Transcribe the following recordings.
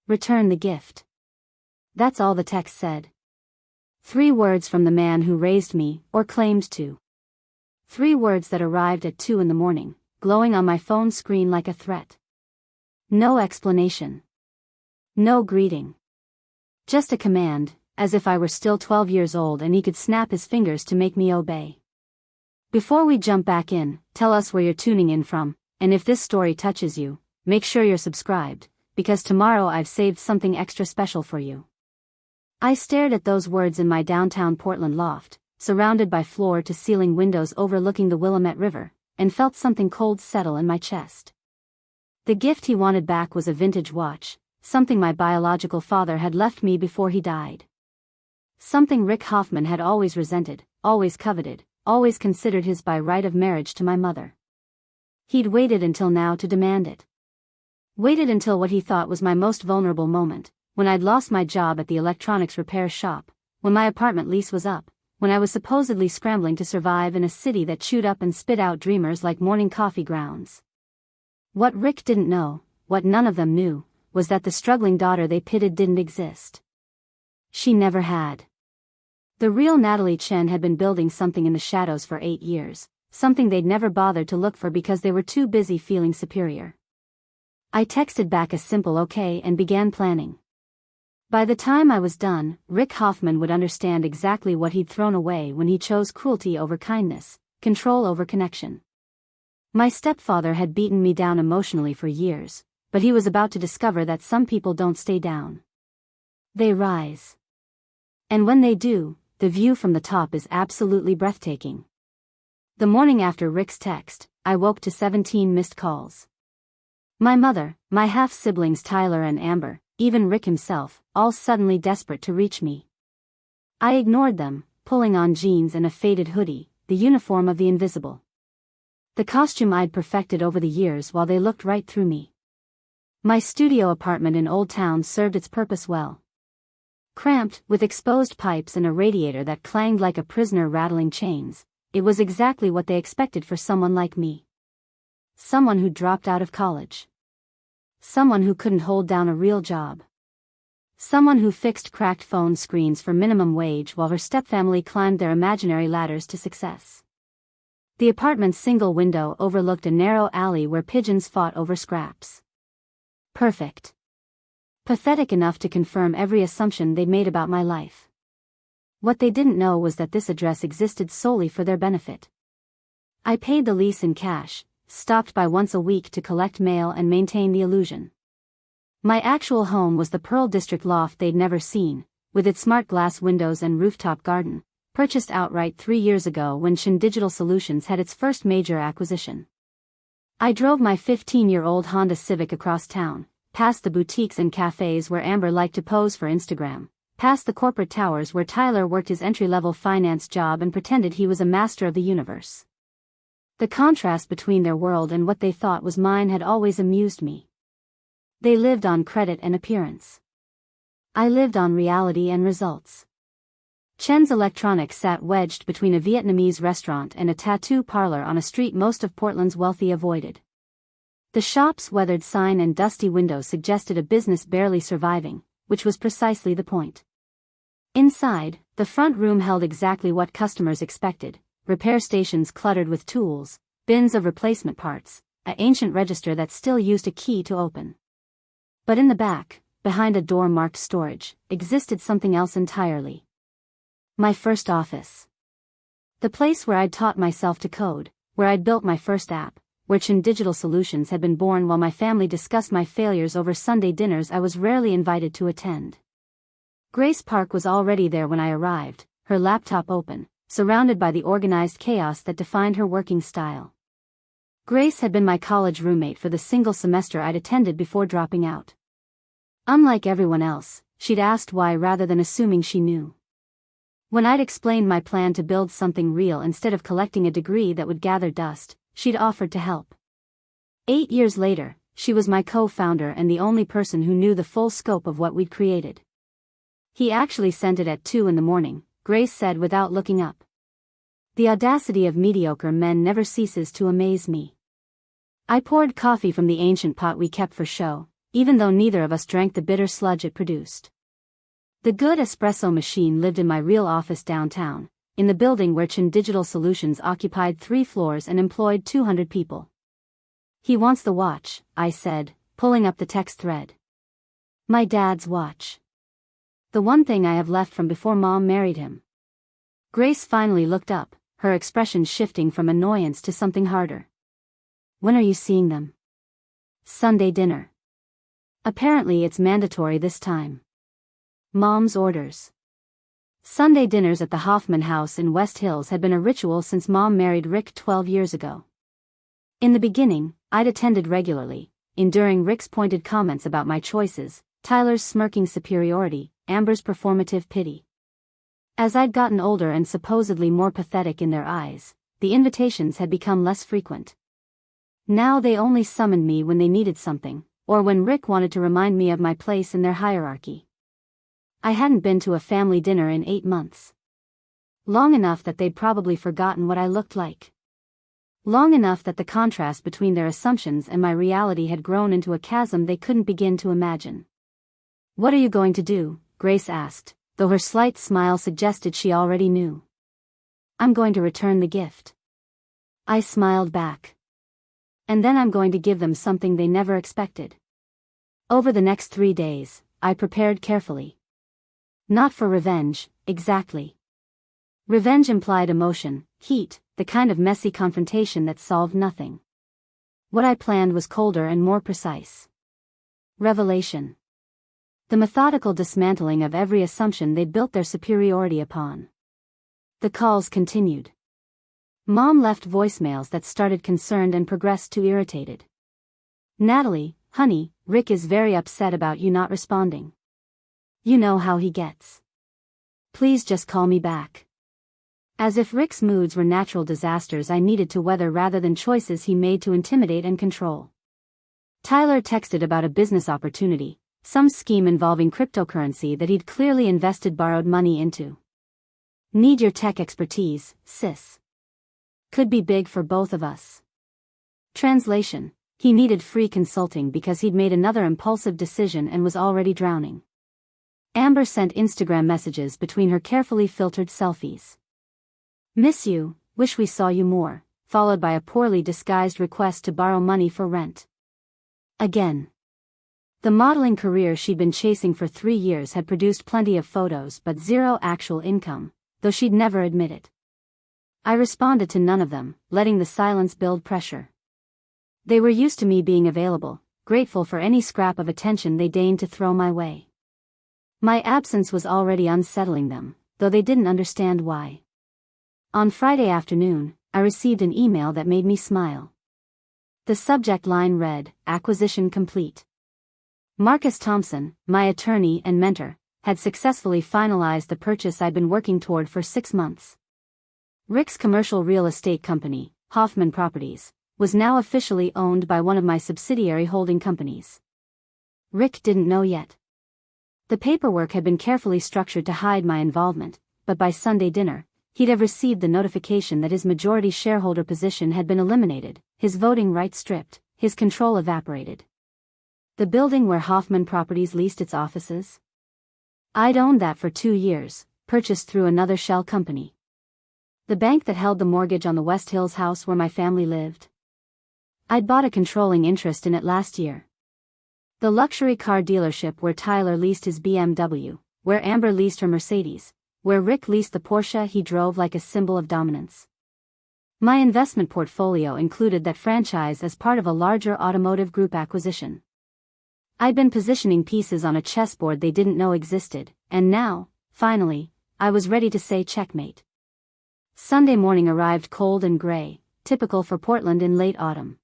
Return the gift. That's all the text said. 3 words from the man who raised me, or claimed to. 3 words that arrived at 2 in the morning, glowing on my phone screen like a threat. No explanation. No greeting. Just a command, as if I were still 12 years old and he could snap his fingers to make me obey. Before we jump back in, tell us where you're tuning in from, and if this story touches you, make sure you're subscribed, because tomorrow I've saved something extra special for you. I stared at those words in my downtown Portland loft, surrounded by floor-to-ceiling windows overlooking the Willamette River, and felt something cold settle in my chest. The gift he wanted back was a vintage watch, something my biological father had left me before he died. Something Rick Hoffman had always resented, always coveted, always considered his by right of marriage to my mother. He'd waited until now to demand it. Waited until what he thought was my most vulnerable moment, when I'd lost my job at the electronics repair shop, when my apartment lease was up, when I was supposedly scrambling to survive in a city that chewed up and spit out dreamers like morning coffee grounds. What Rick didn't know, what none of them knew, was that the struggling daughter they pitied didn't exist. She never had. The real Natalie Chen had been building something in the shadows for 8 years, something they'd never bothered to look for because they were too busy feeling superior. I texted back a simple okay and began planning. By the time I was done, Rick Hoffman would understand exactly what he'd thrown away when he chose cruelty over kindness, control over connection. My stepfather had beaten me down emotionally for years, but he was about to discover that some people don't stay down. They rise. And when they do, the view from the top is absolutely breathtaking. The morning after Rick's text, I woke to 17 missed calls. My mother, my half-siblings Tyler and Amber, even Rick himself, all suddenly desperate to reach me. I ignored them, pulling on jeans and a faded hoodie, the uniform of the invisible. The costume I'd perfected over the years while they looked right through me. My studio apartment in Old Town served its purpose well. Cramped, with exposed pipes and a radiator that clanged like a prisoner rattling chains, it was exactly what they expected for someone like me. Someone who dropped out of college. Someone who couldn't hold down a real job. Someone who fixed cracked phone screens for minimum wage while her stepfamily climbed their imaginary ladders to success. The apartment's single window overlooked a narrow alley where pigeons fought over scraps. Perfect. Pathetic enough to confirm every assumption they'd made about my life. What they didn't know was that this address existed solely for their benefit. I paid the lease in cash, stopped by once a week to collect mail and maintain the illusion. My actual home was the Pearl District loft they'd never seen, with its smart glass windows and rooftop garden, purchased outright 3 years ago when Chen Digital Solutions had its first major acquisition. I drove my 15-year-old Honda Civic across town, past the boutiques and cafes where Amber liked to pose for Instagram, past the corporate towers where Tyler worked his entry-level finance job and pretended he was a master of the universe. The contrast between their world and what they thought was mine had always amused me. They lived on credit and appearance. I lived on reality and results. Chen's Electronics sat wedged between a Vietnamese restaurant and a tattoo parlor on a street most of Portland's wealthy avoided. The shop's weathered sign and dusty windows suggested a business barely surviving, which was precisely the point. Inside, the front room held exactly what customers expected: repair stations cluttered with tools, bins of replacement parts, an ancient register that still used a key to open. But in the back, behind a door marked storage, existed something else entirely. My first office. The place where I'd taught myself to code, where I'd built my first app, where Chen Digital Solutions had been born while my family discussed my failures over Sunday dinners I was rarely invited to attend. Grace Park was already there when I arrived, her laptop open, surrounded by the organized chaos that defined her working style. Grace had been my college roommate for the single semester I'd attended before dropping out. Unlike everyone else, she'd asked why rather than assuming she knew. When I'd explained my plan to build something real instead of collecting a degree that would gather dust, she'd offered to help. 8 years later, she was my co-founder and the only person who knew the full scope of what we'd created. He actually sent it at 2 in the morning, Grace said without looking up. The audacity of mediocre men never ceases to amaze me. I poured coffee from the ancient pot we kept for show, even though neither of us drank the bitter sludge it produced. The good espresso machine lived in my real office downtown, in the building where Chen Digital Solutions occupied 3 floors and employed 200 people. "He wants the watch," I said, pulling up the text thread. "My dad's watch. The one thing I have left from before Mom married him." Grace finally looked up, her expression shifting from annoyance to something harder. "When are you seeing them?" "Sunday dinner. Apparently it's mandatory this time. Mom's orders." Sunday dinners at the Hoffman house in West Hills had been a ritual since Mom married Rick 12 years ago. In the beginning, I'd attended regularly, enduring Rick's pointed comments about my choices, Tyler's smirking superiority, Amber's performative pity. As I'd gotten older and supposedly more pathetic in their eyes, the invitations had become less frequent. Now they only summoned me when they needed something, or when Rick wanted to remind me of my place in their hierarchy. I hadn't been to a family dinner in 8 months. Long enough that they'd probably forgotten what I looked like. Long enough that the contrast between their assumptions and my reality had grown into a chasm they couldn't begin to imagine. "What are you going to do?" Grace asked, though her slight smile suggested she already knew. "I'm going to return the gift." I smiled back. "And then I'm going to give them something they never expected." Over the next 3 days, I prepared carefully. Not for revenge, exactly. Revenge implied emotion, heat, the kind of messy confrontation that solved nothing. What I planned was colder and more precise. Revelation. The methodical dismantling of every assumption they'd built their superiority upon. The calls continued. Mom left voicemails that started concerned and progressed to irritated. "Natalie, honey, Rick is very upset about you not responding. You know how he gets. Please just call me back." As if Rick's moods were natural disasters I needed to weather rather than choices he made to intimidate and control. Tyler texted about a business opportunity, some scheme involving cryptocurrency that he'd clearly invested borrowed money into. "Need your tech expertise, sis. Could be big for both of us." Translation: he needed free consulting because he'd made another impulsive decision and was already drowning. Amber sent Instagram messages between her carefully filtered selfies. "Miss you, wish we saw you more," followed by a poorly disguised request to borrow money for rent. Again. The modeling career she'd been chasing for 3 years had produced plenty of photos but zero actual income, though she'd never admit it. I responded to none of them, letting the silence build pressure. They were used to me being available, grateful for any scrap of attention they deigned to throw my way. My absence was already unsettling them, though they didn't understand why. On Friday afternoon, I received an email that made me smile. The subject line read, "Acquisition complete." Marcus Thompson, my attorney and mentor, had successfully finalized the purchase I'd been working toward for 6 months. Rick's commercial real estate company, Hoffman Properties, was now officially owned by one of my subsidiary holding companies. Rick didn't know yet. The paperwork had been carefully structured to hide my involvement, but by Sunday dinner, he'd have received the notification that his majority shareholder position had been eliminated, his voting rights stripped, his control evaporated. The building where Hoffman Properties leased its offices? I'd owned that for 2 years, purchased through another shell company. The bank that held the mortgage on the West Hills house where my family lived? I'd bought a controlling interest in it last year. The luxury car dealership where Tyler leased his BMW, where Amber leased her Mercedes, where Rick leased the Porsche he drove like a symbol of dominance. My investment portfolio included that franchise as part of a larger automotive group acquisition. I'd been positioning pieces on a chessboard they didn't know existed, and now, finally, I was ready to say checkmate. Sunday morning arrived cold and gray, typical for Portland in late autumn.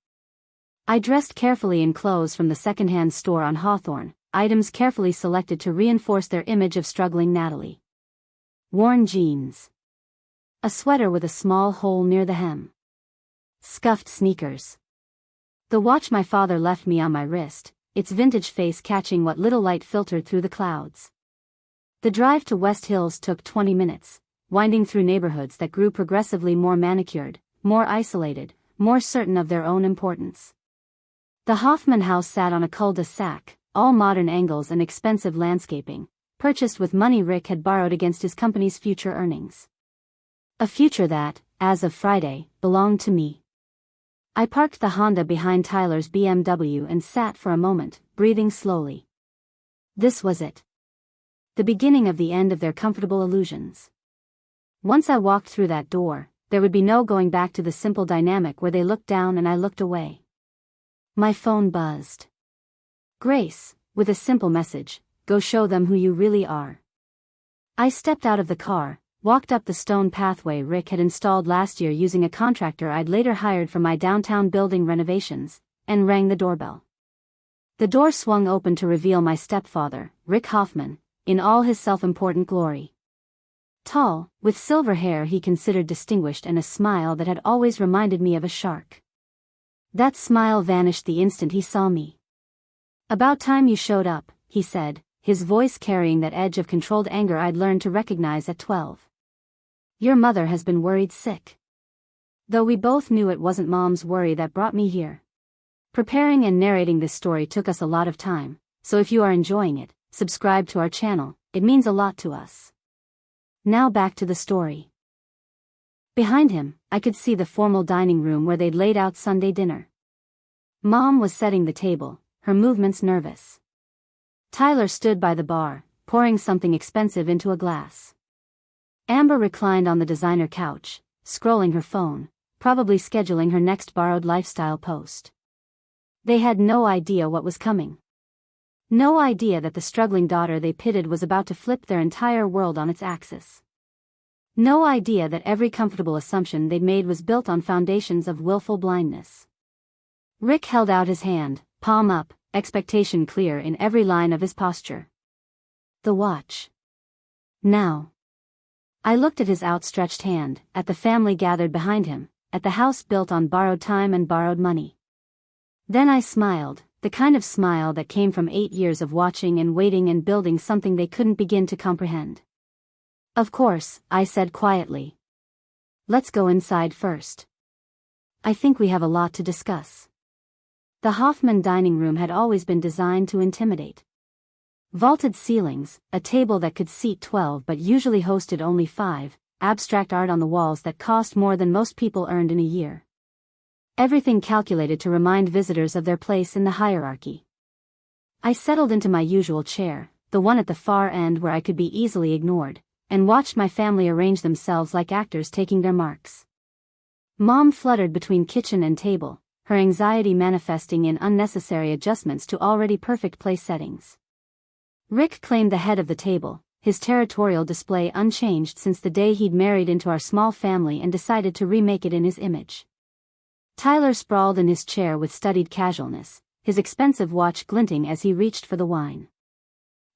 I dressed carefully in clothes from the secondhand store on Hawthorne, items carefully selected to reinforce their image of struggling Natalie. Worn jeans. A sweater with a small hole near the hem. Scuffed sneakers. The watch my father left me on my wrist, its vintage face catching what little light filtered through the clouds. The drive to West Hills took 20 minutes, winding through neighborhoods that grew progressively more manicured, more isolated, more certain of their own importance. The Hoffman house sat on a cul-de-sac, all modern angles and expensive landscaping, purchased with money Rick had borrowed against his company's future earnings. A future that, as of Friday, belonged to me. I parked the Honda behind Tyler's BMW and sat for a moment, breathing slowly. This was it. The beginning of the end of their comfortable illusions. Once I walked through that door, there would be no going back to the simple dynamic where they looked down and I looked away. My phone buzzed. Grace, with a simple message, go show them who you really are. I stepped out of the car, walked up the stone pathway Rick had installed last year using a contractor I'd later hired for my downtown building renovations, and rang the doorbell. The door swung open to reveal my stepfather, Rick Hoffman, in all his self-important glory. Tall, with silver hair he considered distinguished and a smile that had always reminded me of a shark. That smile vanished the instant he saw me. About time you showed up, he said, his voice carrying that edge of controlled anger I'd learned to recognize at 12. Your mother has been worried sick. Though we both knew it wasn't Mom's worry that brought me here. Preparing and narrating this story took us a lot of time, so if you are enjoying it, subscribe to our channel, it means a lot to us. Now back to the story. Behind him, I could see the formal dining room where they'd laid out Sunday dinner. Mom was setting the table, her movements nervous. Tyler stood by the bar, pouring something expensive into a glass. Amber reclined on the designer couch, scrolling her phone, probably scheduling her next borrowed lifestyle post. They had no idea what was coming. No idea that the struggling daughter they pitied was about to flip their entire world on its axis. No idea that every comfortable assumption they'd made was built on foundations of willful blindness. Rick held out his hand, palm up, expectation clear in every line of his posture. The watch. Now. I looked at his outstretched hand, at the family gathered behind him, at the house built on borrowed time and borrowed money. Then I smiled, the kind of smile that came from 8 years of watching and waiting and building something they couldn't begin to comprehend. Of course, I said quietly. Let's go inside first. I think we have a lot to discuss. The Hoffman dining room had always been designed to intimidate. Vaulted ceilings, a table that could seat 12 but usually hosted only 5, abstract art on the walls that cost more than most people earned in a year. Everything calculated to remind visitors of their place in the hierarchy. I settled into my usual chair, the one at the far end where I could be easily ignored, and watched my family arrange themselves like actors taking their marks. Mom fluttered between kitchen and table, her anxiety manifesting in unnecessary adjustments to already perfect place settings. Rick claimed the head of the table, his territorial display unchanged since the day he'd married into our small family and decided to remake it in his image. Tyler sprawled in his chair with studied casualness, his expensive watch glinting as he reached for the wine.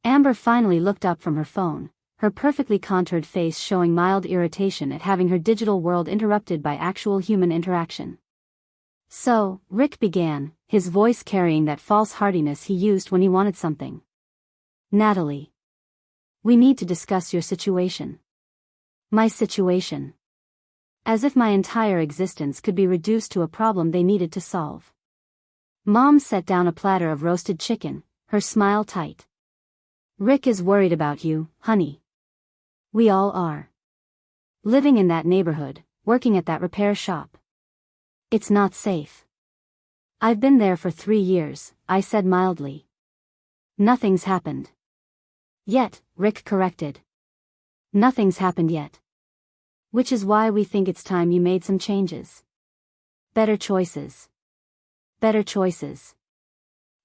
Amber finally looked up from her phone, her perfectly contoured face showing mild irritation at having her digital world interrupted by actual human interaction. So, Rick began, his voice carrying that false heartiness he used when he wanted something. Natalie. We need to discuss your situation. My situation. As if my entire existence could be reduced to a problem they needed to solve. Mom set down a platter of roasted chicken, her smile tight. Rick is worried about you, honey. We all are. Living in that neighborhood, working at that repair shop. It's not safe. I've been there for 3 years, I said mildly. Nothing's happened. Yet, Rick corrected. Nothing's happened yet. Which is why we think it's time you made some changes. Better choices. Better choices.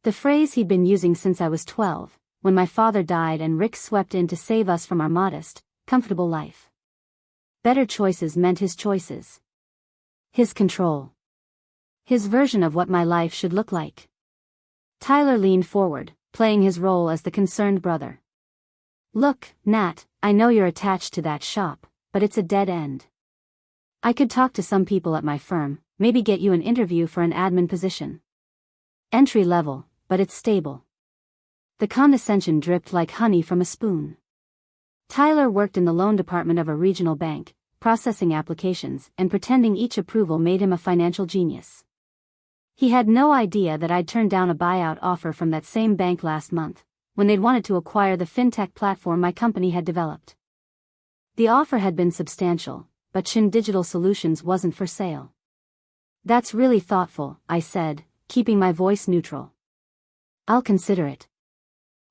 The phrase he'd been using since I was 12, when my father died and Rick swept in to save us from our modest, comfortable life. Better choices meant his choices. His control. His version of what my life should look like. Tyler leaned forward, playing his role as the concerned brother. Look, Nat, I know you're attached to that shop, but it's a dead end. I could talk to some people at my firm, maybe get you an interview for an admin position. Entry level, but it's stable. The condescension dripped like honey from a spoon. Tyler worked in the loan department of a regional bank, processing applications and pretending each approval made him a financial genius. He had no idea that I'd turned down a buyout offer from that same bank last month, when they'd wanted to acquire the fintech platform my company had developed. The offer had been substantial, but Chen Digital Solutions wasn't for sale. That's really thoughtful, I said, keeping my voice neutral. I'll consider it.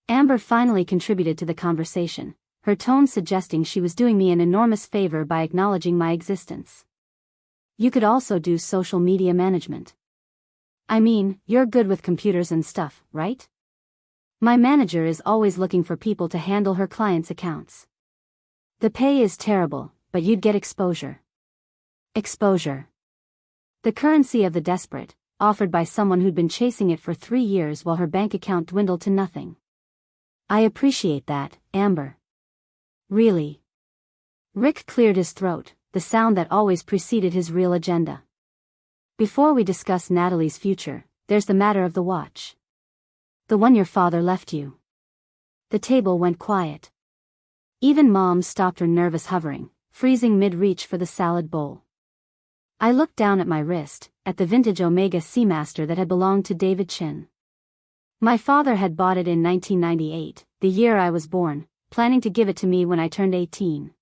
Amber finally contributed to the conversation, her tone suggesting she was doing me an enormous favor by acknowledging my existence. You could also do social media management. I mean, you're good with computers and stuff, right? My manager is always looking for people to handle her clients' accounts. The pay is terrible, but you'd get exposure. Exposure. The currency of the desperate, offered by someone who'd been chasing it for 3 years while her bank account dwindled to nothing. I appreciate that, Amber. Really? Rick cleared his throat, the sound that always preceded his real agenda. Before we discuss Natalie's future, there's the matter of the watch. The one your father left you. The table went quiet. Even Mom stopped her nervous hovering, freezing mid-reach for the salad bowl. I looked down at my wrist, at the vintage Omega Seamaster that had belonged to David Chen. My father had bought it in 1998, the year I was born, planning to give it to me when I turned 18.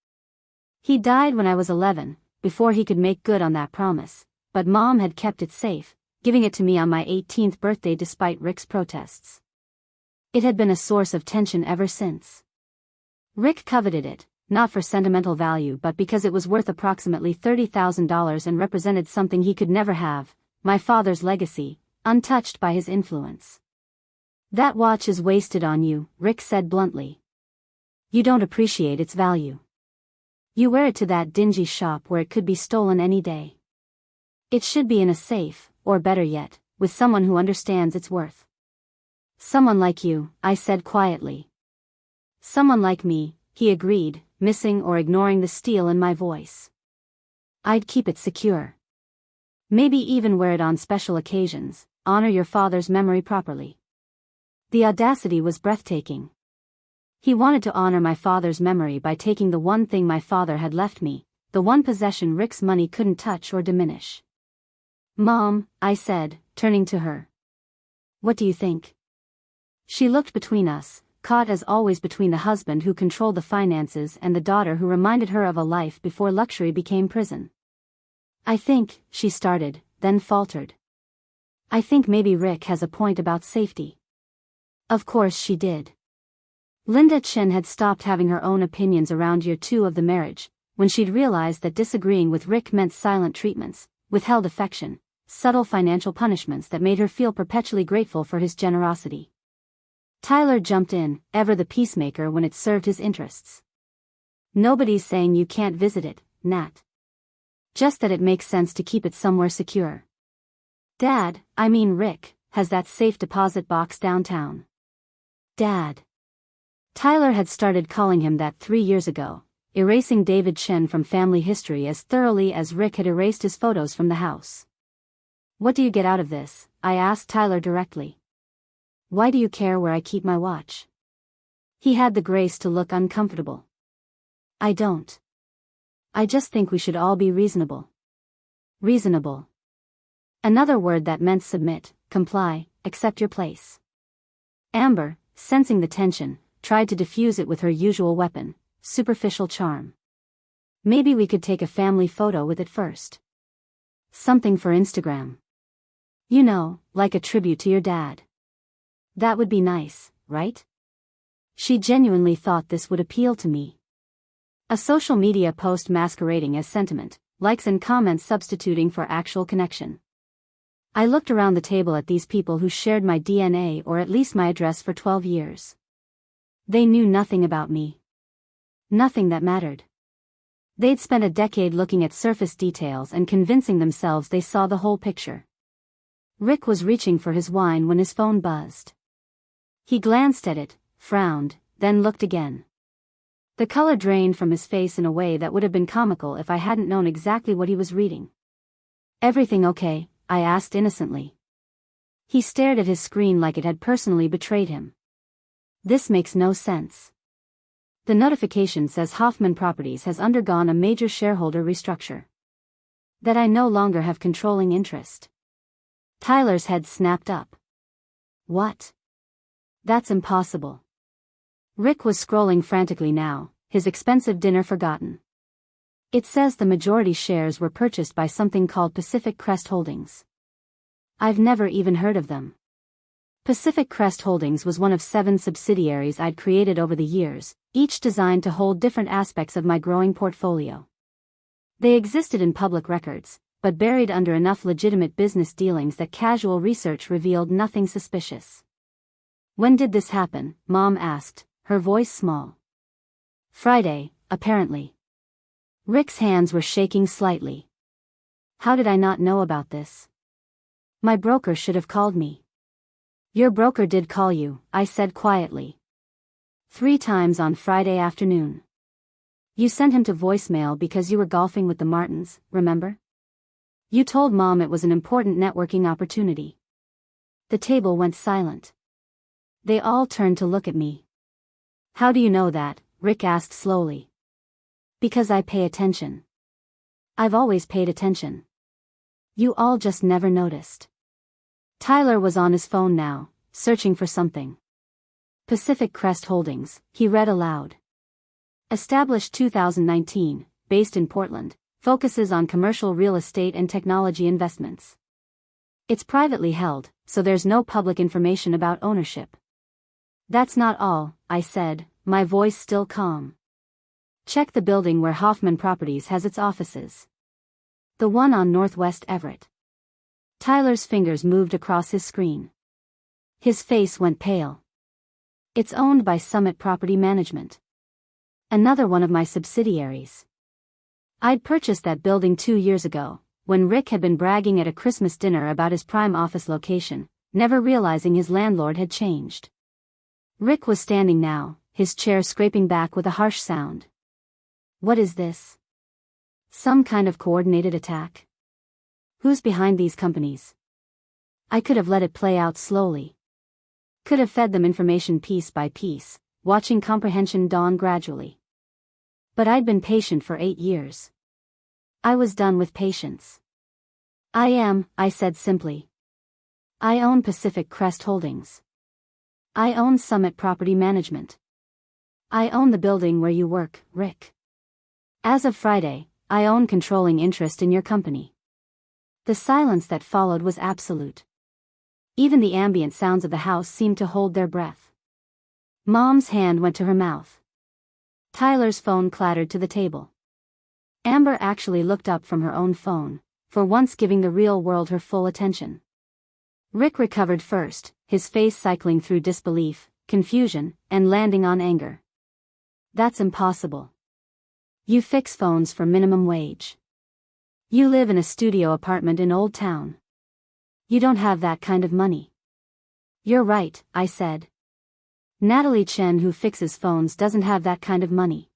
He died when I was 11, before he could make good on that promise, but Mom had kept it safe, giving it to me on my 18th birthday despite Rick's protests. It had been a source of tension ever since. Rick coveted it, not for sentimental value but because it was worth approximately $30,000 and represented something he could never have, my father's legacy, untouched by his influence. That watch is wasted on you, Rick said bluntly. You don't appreciate its value. You wear it to that dingy shop where it could be stolen any day. It should be in a safe, or better yet, with someone who understands its worth. Someone like you, I said quietly. Someone like me, he agreed, missing or ignoring the steel in my voice. I'd keep it secure. Maybe even wear it on special occasions, honor your father's memory properly. The audacity was breathtaking. He wanted to honor my father's memory by taking the one thing my father had left me, the one possession Rick's money couldn't touch or diminish. Mom, I said, turning to her. What do you think? She looked between us, caught as always between the husband who controlled the finances and the daughter who reminded her of a life before luxury became prison. I think, she started, then faltered. I think maybe Rick has a point about safety. Of course she did. Linda Chen had stopped having her own opinions around year 2 of the marriage, when she'd realized that disagreeing with Rick meant silent treatments, withheld affection, subtle financial punishments that made her feel perpetually grateful for his generosity. Tyler jumped in, ever the peacemaker when it served his interests. Nobody's saying you can't visit it, Nat. Just that it makes sense to keep it somewhere secure. Dad, I mean Rick, has that safe deposit box downtown. Dad. Tyler had started calling him that 3 years ago, erasing David Chen from family history as thoroughly as Rick had erased his photos from the house. What do you get out of this? I asked Tyler directly. Why do you care where I keep my watch? He had the grace to look uncomfortable. I don't. I just think we should all be reasonable. Reasonable. Another word that meant submit, comply, accept your place. Amber, sensing the tension, tried to diffuse it with her usual weapon, superficial charm. Maybe we could take a family photo with it first. Something for Instagram. You know, like a tribute to your dad. That would be nice, right? She genuinely thought this would appeal to me. A social media post masquerading as sentiment, likes and comments substituting for actual connection. I looked around the table at these people who shared my DNA or at least my address for 12 years. They knew nothing about me. Nothing that mattered. They'd spent a decade looking at surface details and convincing themselves they saw the whole picture. Rick was reaching for his wine when his phone buzzed. He glanced at it, frowned, then looked again. The color drained from his face in a way that would have been comical if I hadn't known exactly what he was reading. Everything okay? I asked innocently. He stared at his screen like it had personally betrayed him. This makes no sense. The notification says Hoffman Properties has undergone a major shareholder restructure. That I no longer have controlling interest. Tyler's head snapped up. What? That's impossible. Rick was scrolling frantically now, his expensive dinner forgotten. It says the majority shares were purchased by something called Pacific Crest Holdings. I've never even heard of them. Pacific Crest Holdings was one of 7 subsidiaries I'd created over the years, each designed to hold different aspects of my growing portfolio. They existed in public records, but buried under enough legitimate business dealings that casual research revealed nothing suspicious. When did this happen? Mom asked, her voice small. Friday, apparently. Rick's hands were shaking slightly. How did I not know about this? My broker should have called me. Your broker did call you, I said quietly. 3 times on Friday afternoon. You sent him to voicemail because you were golfing with the Martins, remember? You told Mom it was an important networking opportunity. The table went silent. They all turned to look at me. How do you know that? Rick asked slowly. Because I pay attention. I've always paid attention. You all just never noticed. Tyler was on his phone now, searching for something. Pacific Crest Holdings, he read aloud. Established 2019, based in Portland, focuses on commercial real estate and technology investments. It's privately held, so there's no public information about ownership. That's not all, I said, my voice still calm. Check the building where Hoffman Properties has its offices. The one on Northwest Everett. Tyler's fingers moved across his screen. His face went pale. It's owned by Summit Property Management. Another one of my subsidiaries. I'd purchased that building 2 years ago, when Rick had been bragging at a Christmas dinner about his prime office location, never realizing his landlord had changed. Rick was standing now, his chair scraping back with a harsh sound. What is this? Some kind of coordinated attack? Who's behind these companies? I could have let it play out slowly. Could have fed them information piece by piece, watching comprehension dawn gradually. But I'd been patient for 8 years. I was done with patience. I said simply. I own Pacific Crest Holdings. I own Summit Property Management. I own the building where you work, Rick. As of Friday, I own controlling interest in your company. The silence that followed was absolute. Even the ambient sounds of the house seemed to hold their breath. Mom's hand went to her mouth. Tyler's phone clattered to the table. Amber actually looked up from her own phone, for once giving the real world her full attention. Rick recovered first, his face cycling through disbelief, confusion, and landing on anger. That's impossible. You fix phones for minimum wage. You live in a studio apartment in Old Town. You don't have that kind of money. You're right, I said. Natalie Chen, who fixes phones, doesn't have that kind of money.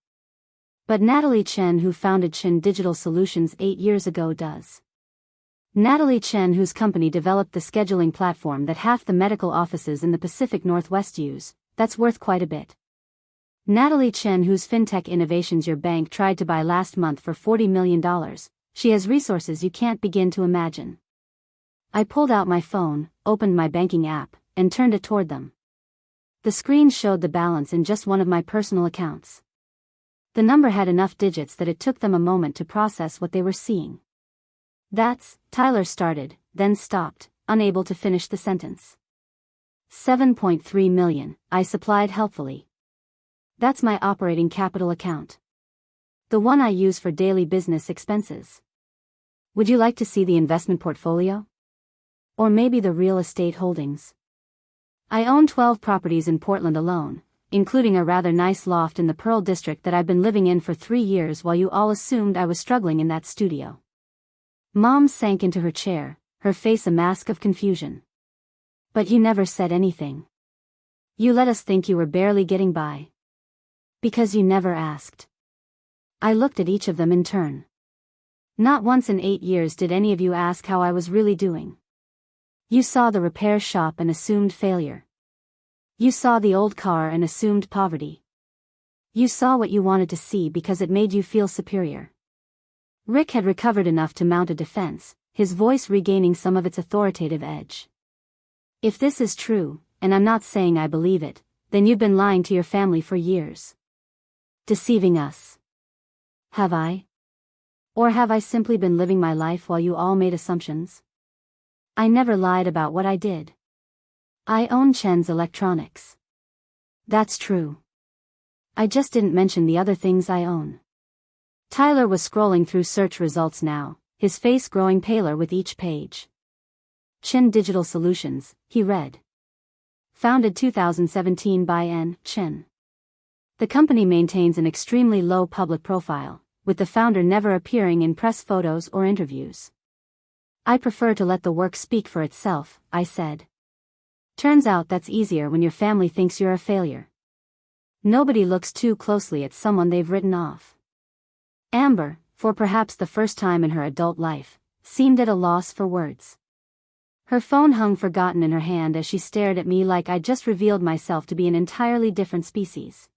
But Natalie Chen, who founded Chen Digital Solutions 8 years ago, does. Natalie Chen, whose company developed the scheduling platform that half the medical offices in the Pacific Northwest use, that's worth quite a bit. Natalie Chen, whose fintech innovations your bank tried to buy last month for $40 million, she has resources you can't begin to imagine. I pulled out my phone, opened my banking app, and turned it toward them. The screen showed the balance in just one of my personal accounts. The number had enough digits that it took them a moment to process what they were seeing. Tyler started, then stopped, unable to finish the sentence. 7.3 million, I supplied helpfully. That's my operating capital account. The one I use for daily business expenses. Would you like to see the investment portfolio? Or maybe the real estate holdings? I own 12 properties in Portland alone, including a rather nice loft in the Pearl District that I've been living in for 3 years while you all assumed I was struggling in that studio. Mom sank into her chair, her face a mask of confusion. But you never said anything. You let us think you were barely getting by. Because you never asked. I looked at each of them in turn. Not once in 8 years did any of you ask how I was really doing. You saw the repair shop and assumed failure. You saw the old car and assumed poverty. You saw what you wanted to see because it made you feel superior. Rick had recovered enough to mount a defense, his voice regaining some of its authoritative edge. If this is true, and I'm not saying I believe it, then you've been lying to your family for years. Deceiving us. Have I? Or have I simply been living my life while you all made assumptions? I never lied about what I did. I own Chen's Electronics. That's true. I just didn't mention the other things I own. Tyler was scrolling through search results now, his face growing paler with each page. Chen Digital Solutions, he read. Founded 2017 by N. Chen. The company maintains an extremely low public profile, with the founder never appearing in press photos or interviews. I prefer to let the work speak for itself, I said. Turns out that's easier when your family thinks you're a failure. Nobody looks too closely at someone they've written off. Amber, for perhaps the first time in her adult life, seemed at a loss for words. Her phone hung forgotten in her hand as she stared at me like I'd just revealed myself to be an entirely different species.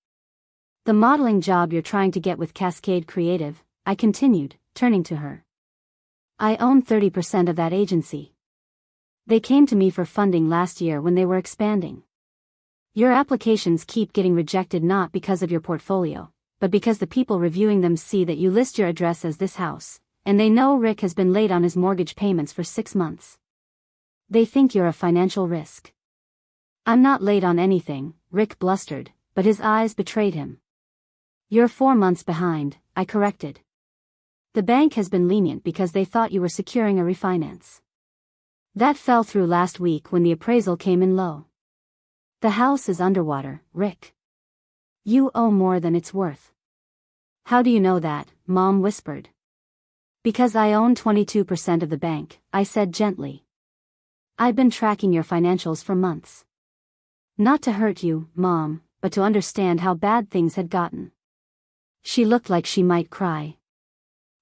The modeling job you're trying to get with Cascade Creative, I continued, turning to her. I own 30% of that agency. They came to me for funding last year when they were expanding. Your applications keep getting rejected not because of your portfolio, but because the people reviewing them see that you list your address as this house, and they know Rick has been late on his mortgage payments for 6 months. They think you're a financial risk. I'm not late on anything, Rick blustered, but his eyes betrayed him. You're 4 months behind, I corrected. The bank has been lenient because they thought you were securing a refinance. That fell through last week when the appraisal came in low. The house is underwater, Rick. You owe more than it's worth. How do you know that? Mom whispered. Because I own 22% of the bank, I said gently. I've been tracking your financials for months. Not to hurt you, Mom, but to understand how bad things had gotten. She looked like she might cry.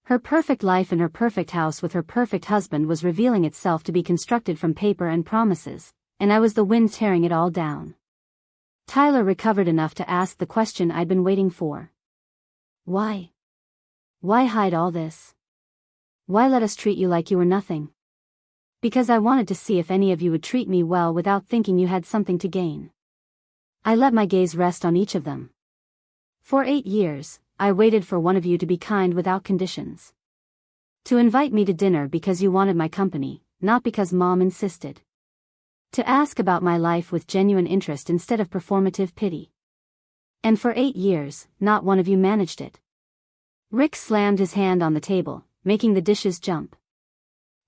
Her perfect life and her perfect house with her perfect husband was revealing itself to be constructed from paper and promises, and I was the wind tearing it all down. Tyler recovered enough to ask the question I'd been waiting for. Why? Why hide all this? Why let us treat you like you were nothing? Because I wanted to see if any of you would treat me well without thinking you had something to gain. I let my gaze rest on each of them. For 8 years, I waited for one of you to be kind without conditions. To invite me to dinner because you wanted my company, not because Mom insisted. To ask about my life with genuine interest instead of performative pity. And for 8 years, not one of you managed it. Rick slammed his hand on the table, making the dishes jump.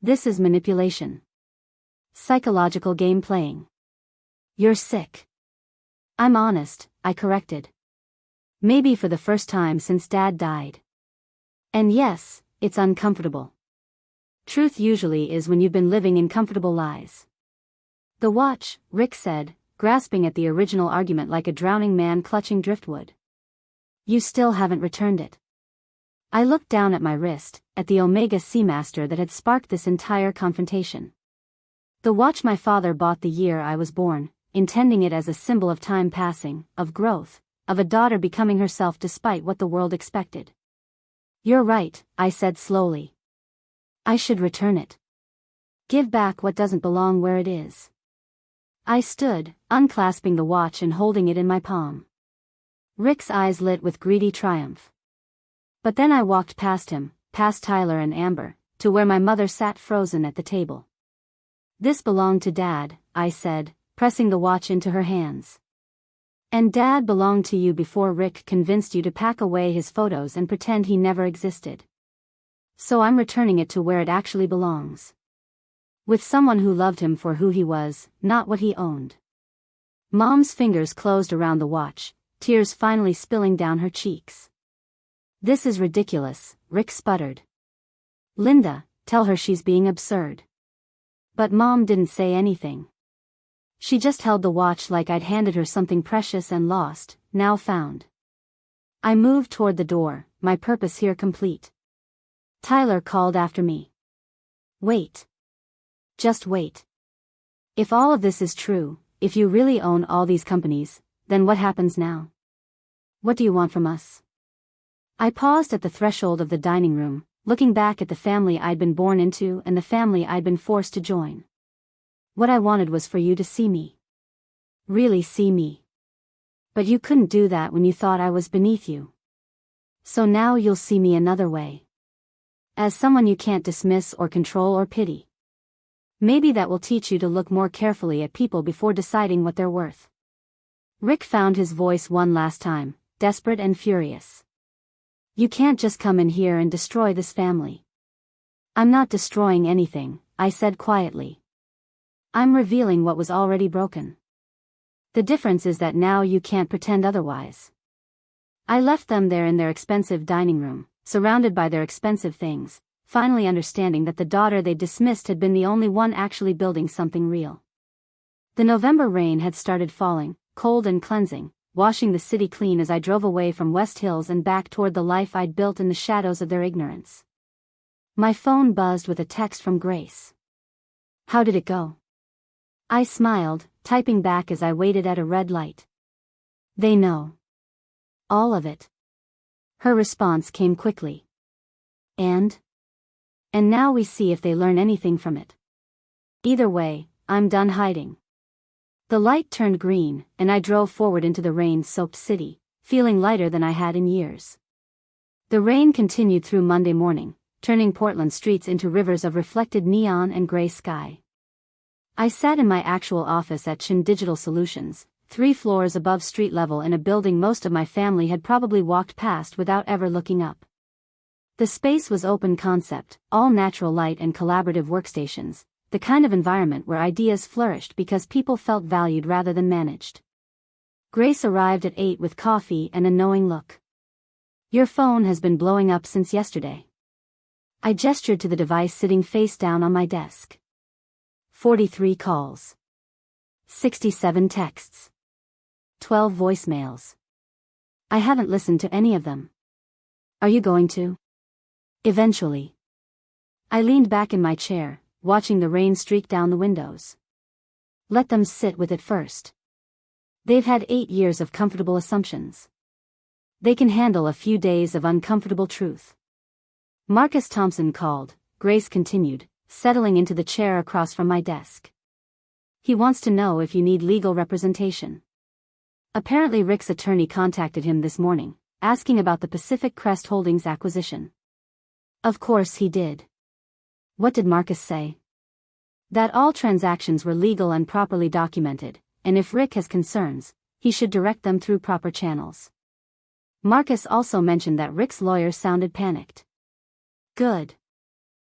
This is manipulation. Psychological game playing. You're sick. I'm honest, I corrected. Maybe for the first time since Dad died. And yes, it's uncomfortable. Truth usually is when you've been living in comfortable lies. The watch, Rick said, grasping at the original argument like a drowning man clutching driftwood. You still haven't returned it. I looked down at my wrist, at the Omega Seamaster that had sparked this entire confrontation. The watch my father bought the year I was born, intending it as a symbol of time passing, of growth, of a daughter becoming herself despite what the world expected. You're right, I said slowly. I should return it. Give back what doesn't belong where it is. I stood, unclasping the watch and holding it in my palm. Rick's eyes lit with greedy triumph. But then I walked past him, past Tyler and Amber, to where my mother sat frozen at the table. This belonged to Dad, I said, pressing the watch into her hands. And Dad belonged to you before Rick convinced you to pack away his photos and pretend he never existed. So I'm returning it to where it actually belongs. With someone who loved him for who he was, not what he owned. Mom's fingers closed around the watch, tears finally spilling down her cheeks. This is ridiculous, Rick sputtered. Linda, tell her she's being absurd. But Mom didn't say anything. She just held the watch like I'd handed her something precious and lost, now found. I moved toward the door, my purpose here complete. Tyler called after me. Wait. Just wait. If all of this is true, if you really own all these companies, then what happens now? What do you want from us? I paused at the threshold of the dining room, looking back at the family I'd been born into and the family I'd been forced to join. What I wanted was for you to see me. Really see me. But you couldn't do that when you thought I was beneath you. So now you'll see me another way. As someone you can't dismiss or control or pity. Maybe that will teach you to look more carefully at people before deciding what they're worth. Rick found his voice one last time, desperate and furious. You can't just come in here and destroy this family. I'm not destroying anything, I said quietly. I'm revealing what was already broken. The difference is that now you can't pretend otherwise. I left them there in their expensive dining room, surrounded by their expensive things, finally understanding that the daughter they dismissed had been the only one actually building something real. The November rain had started falling, cold and cleansing, washing the city clean as I drove away from West Hills and back toward the life I'd built in the shadows of their ignorance. My phone buzzed with a text from Grace. How did it go? I smiled, typing back as I waited at a red light. They know. All of it. Her response came quickly. And now we see if they learn anything from it. Either way, I'm done hiding. The light turned green, and I drove forward into the rain-soaked city, feeling lighter than I had in years. The rain continued through Monday morning, turning Portland streets into rivers of reflected neon and gray sky. I sat in my actual office at Chen Digital Solutions, 3 floors above street level in a building most of my family had probably walked past without ever looking up. The space was open concept, all natural light and collaborative workstations, the kind of environment where ideas flourished because people felt valued rather than managed. Grace arrived at 8 with coffee and a knowing look. Your phone has been blowing up since yesterday. I gestured to the device sitting face down on my desk. 43 calls. 67 texts. 12 voicemails. I haven't listened to any of them. Are you going to? Eventually. I leaned back in my chair, watching the rain streak down the windows. Let them sit with it first. They've had 8 years of comfortable assumptions. They can handle a few days of uncomfortable truth. Marcus Thompson called, Grace continued, settling into the chair across from my desk. He wants to know if you need legal representation. Apparently Rick's attorney contacted him this morning, asking about the Pacific Crest Holdings acquisition. Of course he did. What did Marcus say? That all transactions were legal and properly documented, and if Rick has concerns, he should direct them through proper channels. Marcus also mentioned that Rick's lawyer sounded panicked. Good.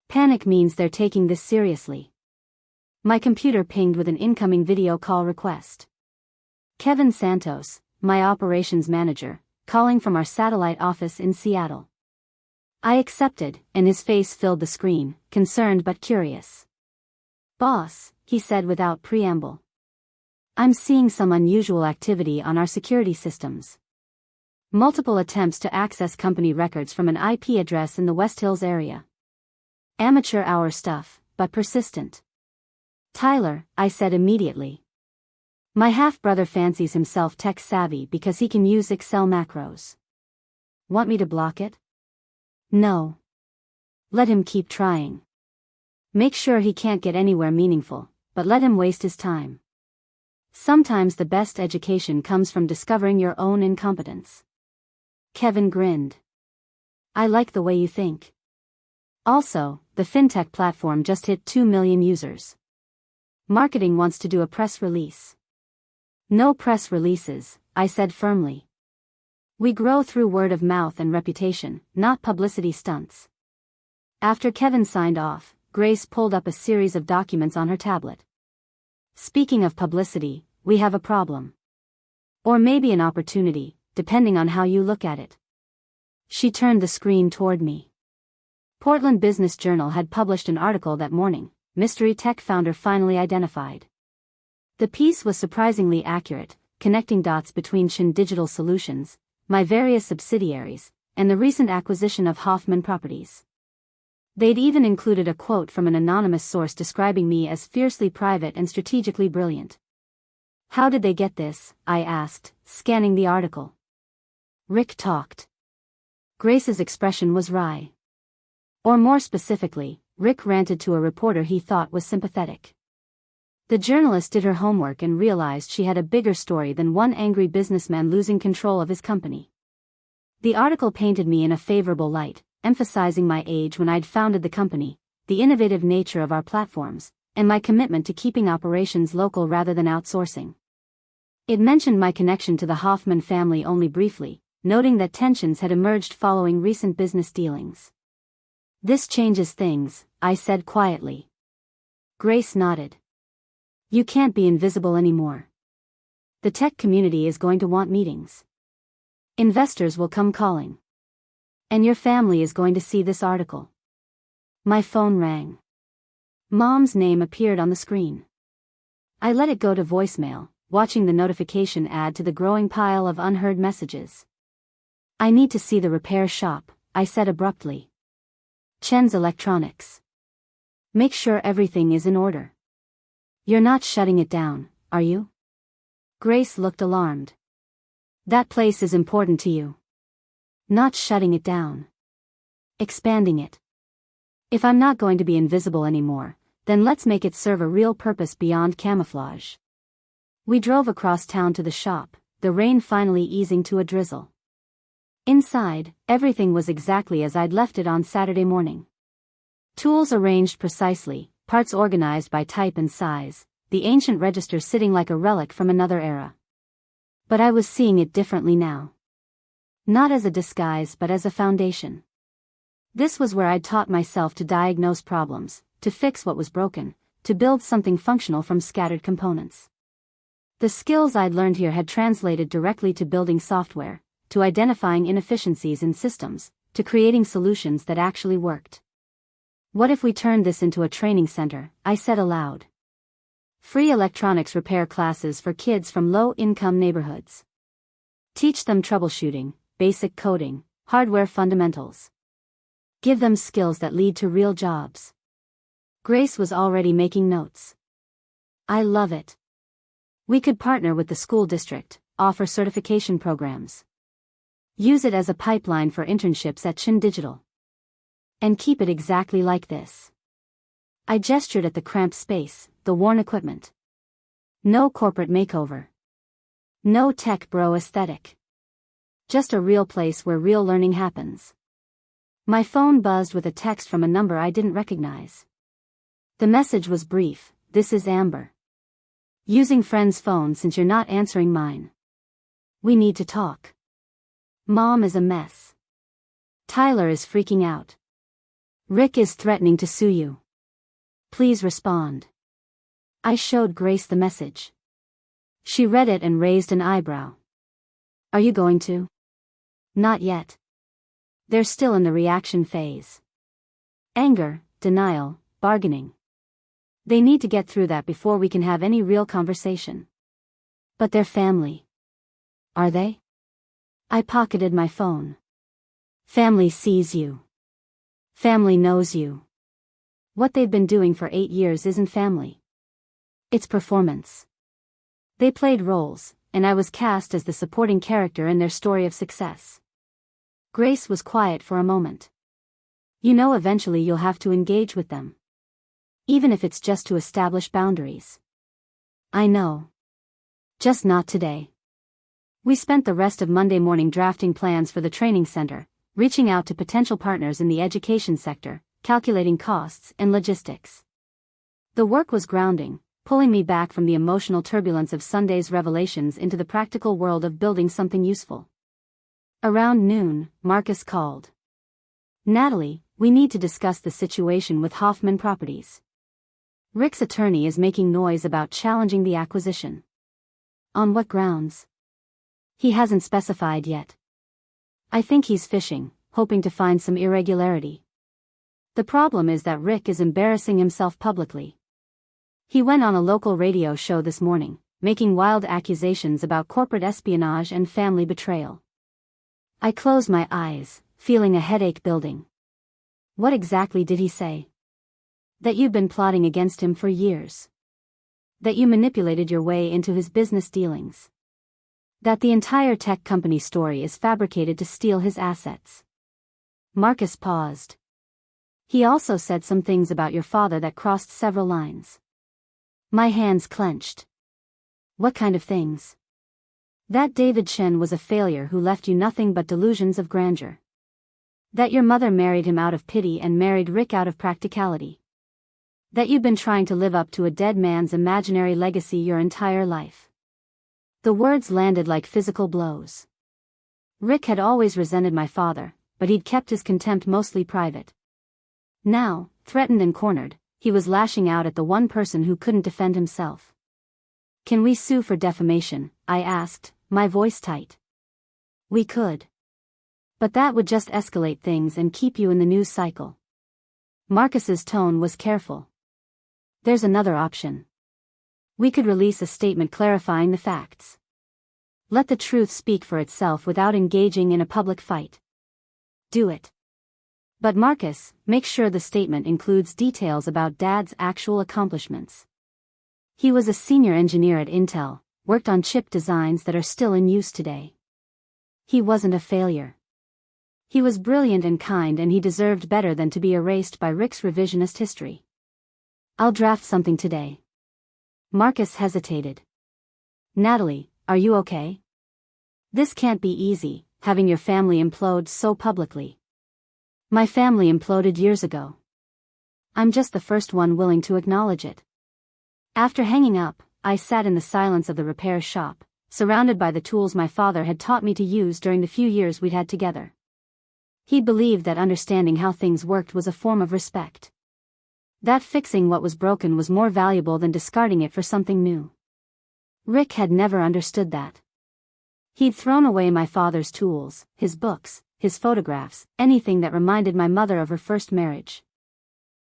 Panic means they're taking this seriously. My computer pinged with an incoming video call request. Kevin Santos, my operations manager, calling from our satellite office in Seattle. I accepted, and his face filled the screen, concerned but curious. Boss, he said without preamble. I'm seeing some unusual activity on our security systems. Multiple attempts to access company records from an IP address in the West Hills area. Amateur hour stuff, but persistent. Tyler, I said immediately. My half-brother fancies himself tech-savvy because he can use Excel macros. Want me to block it? No. Let him keep trying. Make sure he can't get anywhere meaningful, but let him waste his time. Sometimes the best education comes from discovering your own incompetence. Kevin grinned. I like the way you think. Also, the fintech platform just hit 2 million users. Marketing wants to do a press release. No press releases, I said firmly. We grow through word of mouth and reputation, not publicity stunts. After Kevin signed off, Grace pulled up a series of documents on her tablet. Speaking of publicity, we have a problem. Or maybe an opportunity, depending on how you look at it. She turned the screen toward me. Portland Business Journal had published an article that morning, Mystery Tech Founder Finally Identified. The piece was surprisingly accurate, connecting dots between Chen Digital Solutions, my various subsidiaries, and the recent acquisition of Hoffman Properties. They'd even included a quote from an anonymous source describing me as fiercely private and strategically brilliant. How did they get this? I asked, scanning the article. Rick talked. Grace's expression was wry. Or more specifically, Rick ranted to a reporter he thought was sympathetic. The journalist did her homework and realized she had a bigger story than one angry businessman losing control of his company. The article painted me in a favorable light, emphasizing my age when I'd founded the company, the innovative nature of our platforms, and my commitment to keeping operations local rather than outsourcing. It mentioned my connection to the Hoffman family only briefly, noting that tensions had emerged following recent business dealings. "This changes things," I said quietly. Grace nodded. "You can't be invisible anymore. The tech community is going to want meetings. Investors will come calling. And your family is going to see this article." My phone rang. Mom's name appeared on the screen. I let it go to voicemail, watching the notification add to the growing pile of unheard messages. "I need to see the repair shop," I said abruptly. "Chen's Electronics. Make sure everything is in order. You're not shutting it down, are you?" Grace looked alarmed. "That place is important to you." "Not shutting it down. Expanding it. If I'm not going to be invisible anymore, then let's make it serve a real purpose beyond camouflage." We drove across town to the shop, the rain finally easing to a drizzle. Inside, everything was exactly as I'd left it on Saturday morning. Tools arranged precisely, parts organized by type and size, the ancient register sitting like a relic from another era. But I was seeing it differently now. Not as a disguise but as a foundation. This was where I'd taught myself to diagnose problems, to fix what was broken, to build something functional from scattered components. The skills I'd learned here had translated directly to building software, to identifying inefficiencies in systems, to creating solutions that actually worked. "What if we turned this into a training center?" I said aloud. "Free electronics repair classes for kids from low-income neighborhoods. Teach them troubleshooting, basic coding, hardware fundamentals. Give them skills that lead to real jobs." Grace was already making notes. "I love it. We could partner with the school district, offer certification programs. Use it as a pipeline for internships at Chen Digital. And keep it exactly like this." I gestured at the cramped space, the worn equipment. No corporate makeover. No tech bro aesthetic. Just a real place where real learning happens. My phone buzzed with a text from a number I didn't recognize. The message was brief: "This is Amber. Using friend's phone since you're not answering mine. We need to talk. Mom is a mess. Tyler is freaking out. Rick is threatening to sue you. Please respond." I showed Grace the message. She read it and raised an eyebrow. "Are you going to?" "Not yet. They're still in the reaction phase. Anger, denial, bargaining. They need to get through that before we can have any real conversation." "But they're family. Are they?" I pocketed my phone. "Family sees you. Family knows you. What they've been doing for 8 years isn't family. It's performance. They played roles, and I was cast as the supporting character in their story of success." Grace was quiet for a moment. "You know, eventually you'll have to engage with them. Even if it's just to establish boundaries." "I know. Just not today." We spent the rest of Monday morning drafting plans for the training center, reaching out to potential partners in the education sector, calculating costs and logistics. The work was grounding, pulling me back from the emotional turbulence of Sunday's revelations into the practical world of building something useful. Around noon, Marcus called. "Natalie, we need to discuss the situation with Hoffman Properties. Rick's attorney is making noise about challenging the acquisition." "On what grounds?" "He hasn't specified yet. I think he's fishing, hoping to find some irregularity. The problem is that Rick is embarrassing himself publicly. He went on a local radio show this morning, making wild accusations about corporate espionage and family betrayal." I closed my eyes, feeling a headache building. "What exactly did he say?" "That you've been plotting against him for years. That you manipulated your way into his business dealings. That the entire tech company story is fabricated to steal his assets." Marcus paused. He also said some things about your father that crossed several lines. My hands clenched. What kind of things? That David Chen was a failure who left you nothing but delusions of grandeur. That your mother married him out of pity and married Rick out of practicality. That you've been trying to live up to a dead man's imaginary legacy your entire life. The words landed like physical blows. Rick had always resented my father, but he'd kept his contempt mostly private. Now, threatened and cornered, he was lashing out at the one person who couldn't defend himself. Can we sue for defamation? I asked, my voice tight. We could. But that would just escalate things and keep you in the news cycle. Marcus's tone was careful. There's another option. We could release a statement clarifying the facts. Let the truth speak for itself without engaging in a public fight. Do it. But Marcus, make sure the statement includes details about Dad's actual accomplishments. He was a senior engineer at Intel, worked on chip designs that are still in use today. He wasn't a failure. He was brilliant and kind, and he deserved better than to be erased by Rick's revisionist history. I'll draft something today. Marcus hesitated. Natalie, are you okay? This can't be easy, having your family implode so publicly. My family imploded years ago. I'm just the first one willing to acknowledge it. After hanging up, I sat in the silence of the repair shop, surrounded by the tools my father had taught me to use during the few years we'd had together. He believed that understanding how things worked was a form of respect. That fixing what was broken was more valuable than discarding it for something new. Rick had never understood that. He'd thrown away my father's tools, his books, his photographs, anything that reminded my mother of her first marriage.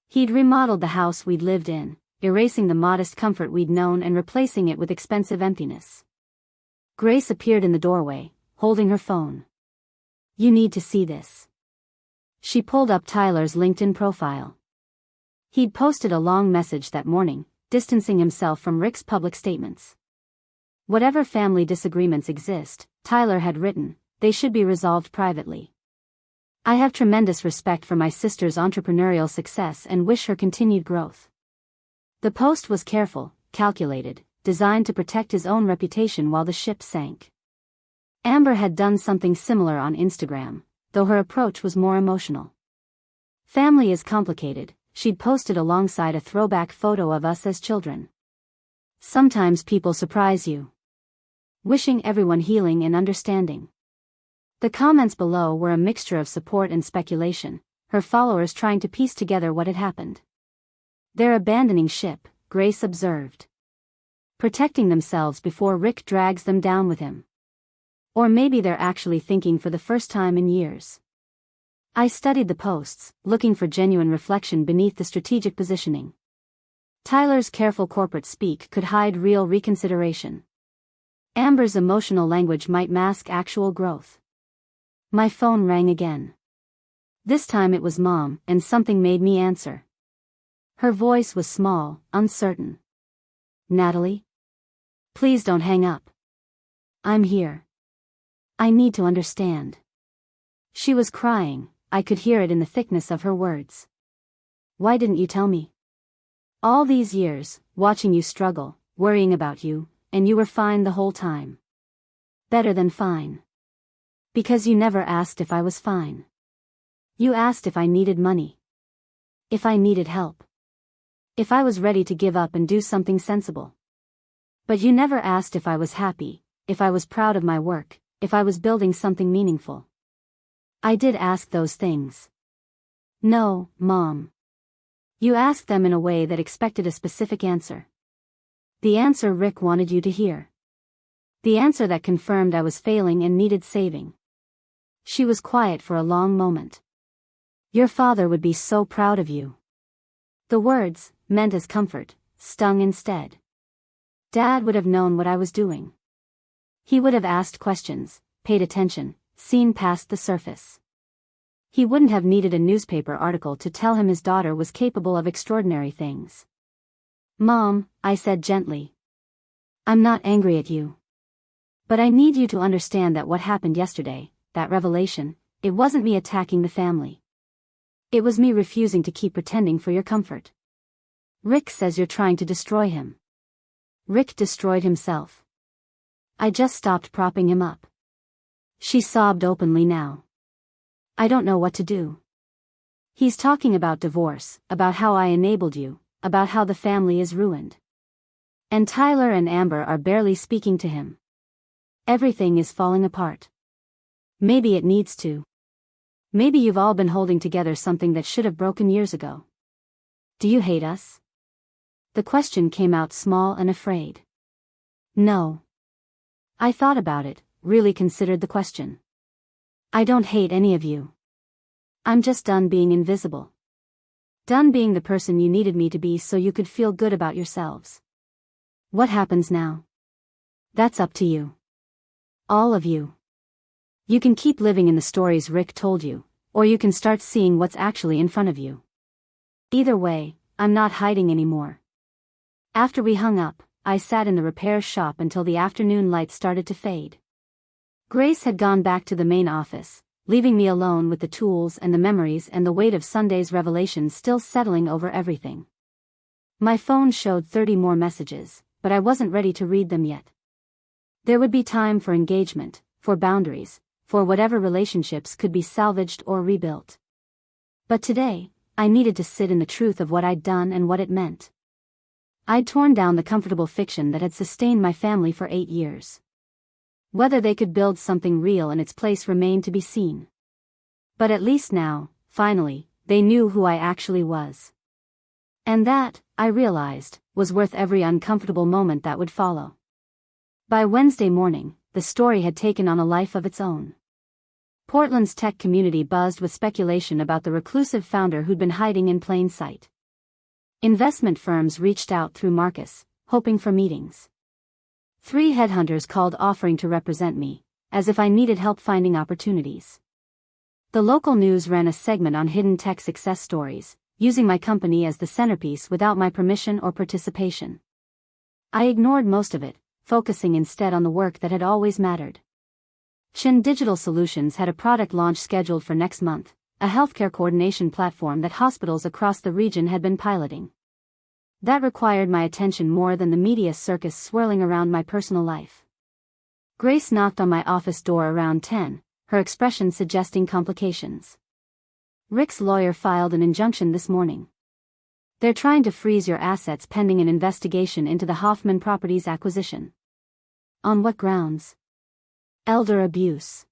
He'd remodeled the house we'd lived in, erasing the modest comfort we'd known and replacing it with expensive emptiness. Grace appeared in the doorway, holding her phone. You need to see this. She pulled up Tyler's LinkedIn profile. He'd posted a long message that morning, distancing himself from Rick's public statements. Whatever family disagreements exist, Tyler had written, they should be resolved privately. I have tremendous respect for my sister's entrepreneurial success and wish her continued growth. The post was careful, calculated, designed to protect his own reputation while the ship sank. Amber had done something similar on Instagram, though her approach was more emotional. Family is complicated, she'd posted alongside a throwback photo of us as children. Sometimes people surprise you. Wishing everyone healing and understanding. The comments below were a mixture of support and speculation, her followers trying to piece together what had happened. They're abandoning ship, Grace observed. Protecting themselves before Rick drags them down with him. Or maybe they're actually thinking for the first time in years. I studied the posts, looking for genuine reflection beneath the strategic positioning. Tyler's careful corporate speak could hide real reconsideration. Amber's emotional language might mask actual growth. My phone rang again. This time it was Mom, and something made me answer. Her voice was small, uncertain. Natalie? Please don't hang up. I'm here. I need to understand. She was crying, I could hear it in the thickness of her words. Why didn't you tell me? All these years, watching you struggle, worrying about you, and you were fine the whole time. Better than fine. Because you never asked if I was fine. You asked if I needed money. If I needed help. If I was ready to give up and do something sensible. But you never asked if I was happy, if I was proud of my work, if I was building something meaningful. I did ask those things. No, Mom. You asked them in a way that expected a specific answer. The answer Rick wanted you to hear. The answer that confirmed I was failing and needed saving. She was quiet for a long moment. Your father would be so proud of you. The words, meant as comfort, stung instead. Dad would have known what I was doing. He would have asked questions, paid attention, seen past the surface. He wouldn't have needed a newspaper article to tell him his daughter was capable of extraordinary things. Mom, I said gently. I'm not angry at you. But I need you to understand that what happened yesterday, that revelation, it wasn't me attacking the family. It was me refusing to keep pretending for your comfort. Rick says you're trying to destroy him. Rick destroyed himself. I just stopped propping him up. She sobbed openly now. I don't know what to do. He's talking about divorce, about how I enabled you, about how the family is ruined. And Tyler and Amber are barely speaking to him. Everything is falling apart. Maybe it needs to. Maybe you've all been holding together something that should have broken years ago. Do you hate us? The question came out small and afraid. No. I thought about it, really considered the question. I don't hate any of you. I'm just done being invisible. Done being the person you needed me to be so you could feel good about yourselves. What happens now? That's up to you. All of you. You can keep living in the stories Rick told you, or you can start seeing what's actually in front of you. Either way, I'm not hiding anymore. After we hung up, I sat in the repair shop until the afternoon light started to fade. Grace had gone back to the main office, leaving me alone with the tools and the memories and the weight of Sunday's revelations still settling over everything. My phone showed 30 more messages, but I wasn't ready to read them yet. There would be time for engagement, for boundaries, for whatever relationships could be salvaged or rebuilt. But today, I needed to sit in the truth of what I'd done and what it meant. I'd torn down the comfortable fiction that had sustained my family for 8 years. Whether they could build something real in its place remained to be seen. But at least now, finally, they knew who I actually was. And that, I realized, was worth every uncomfortable moment that would follow. By Wednesday morning, the story had taken on a life of its own. Portland's tech community buzzed with speculation about the reclusive founder who'd been hiding in plain sight. Investment firms reached out through Marcus, hoping for meetings. 3 headhunters called offering to represent me, as if I needed help finding opportunities. The local news ran a segment on hidden tech success stories, using my company as the centerpiece without my permission or participation. I ignored most of it, focusing instead on the work that had always mattered. Chen Digital Solutions had a product launch scheduled for next month, a healthcare coordination platform that hospitals across the region had been piloting. That required my attention more than the media circus swirling around my personal life. Grace knocked on my office door around 10, her expression suggesting complications. Rick's lawyer filed an injunction this morning. They're trying to freeze your assets pending an investigation into the Hoffman property's acquisition. On what grounds? Elder abuse.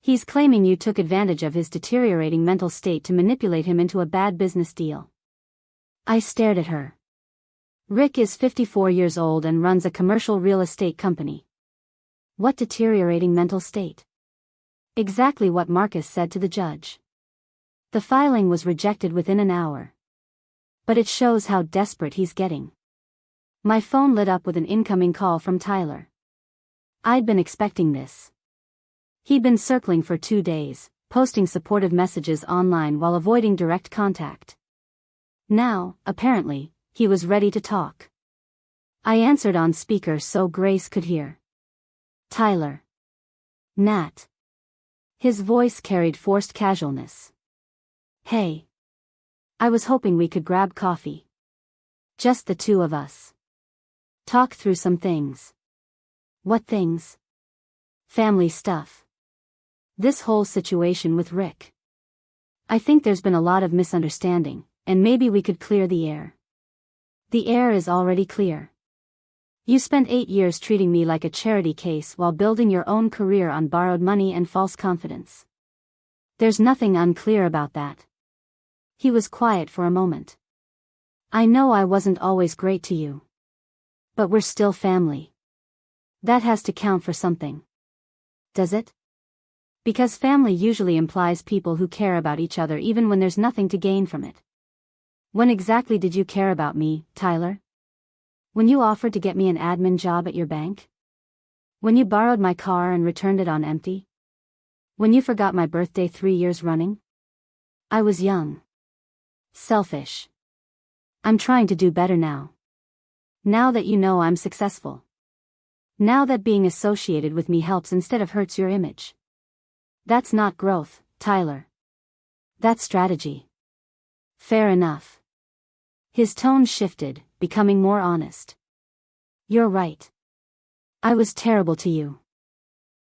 He's claiming you took advantage of his deteriorating mental state to manipulate him into a bad business deal. I stared at her. Rick is 54 years old and runs a commercial real estate company. What deteriorating mental state? Exactly what Marcus said to the judge. The filing was rejected within an hour. But it shows how desperate he's getting. My phone lit up with an incoming call from Tyler. I'd been expecting this. He'd been circling for 2 days, posting supportive messages online while avoiding direct contact. Now, apparently, he was ready to talk. I answered on speaker so Grace could hear. Tyler. Nat. His voice carried forced casualness. Hey. I was hoping we could grab coffee. Just the two of us. Talk through some things. What things? Family stuff. This whole situation with Rick. I think there's been a lot of misunderstanding, and maybe we could clear the air. The air is already clear. You spent 8 years treating me like a charity case while building your own career on borrowed money and false confidence. There's nothing unclear about that. He was quiet for a moment. I know I wasn't always great to you. But we're still family. That has to count for something. Does it? Because family usually implies people who care about each other even when there's nothing to gain from it. When exactly did you care about me, Tyler? When you offered to get me an admin job at your bank? When you borrowed my car and returned it on empty? When you forgot my birthday 3 years running? I was young. Selfish. I'm trying to do better now. Now that you know I'm successful. Now that being associated with me helps instead of hurts your image. That's not growth, Tyler. That strategy. Fair enough. His tone shifted, becoming more honest. You're right. I was terrible to you.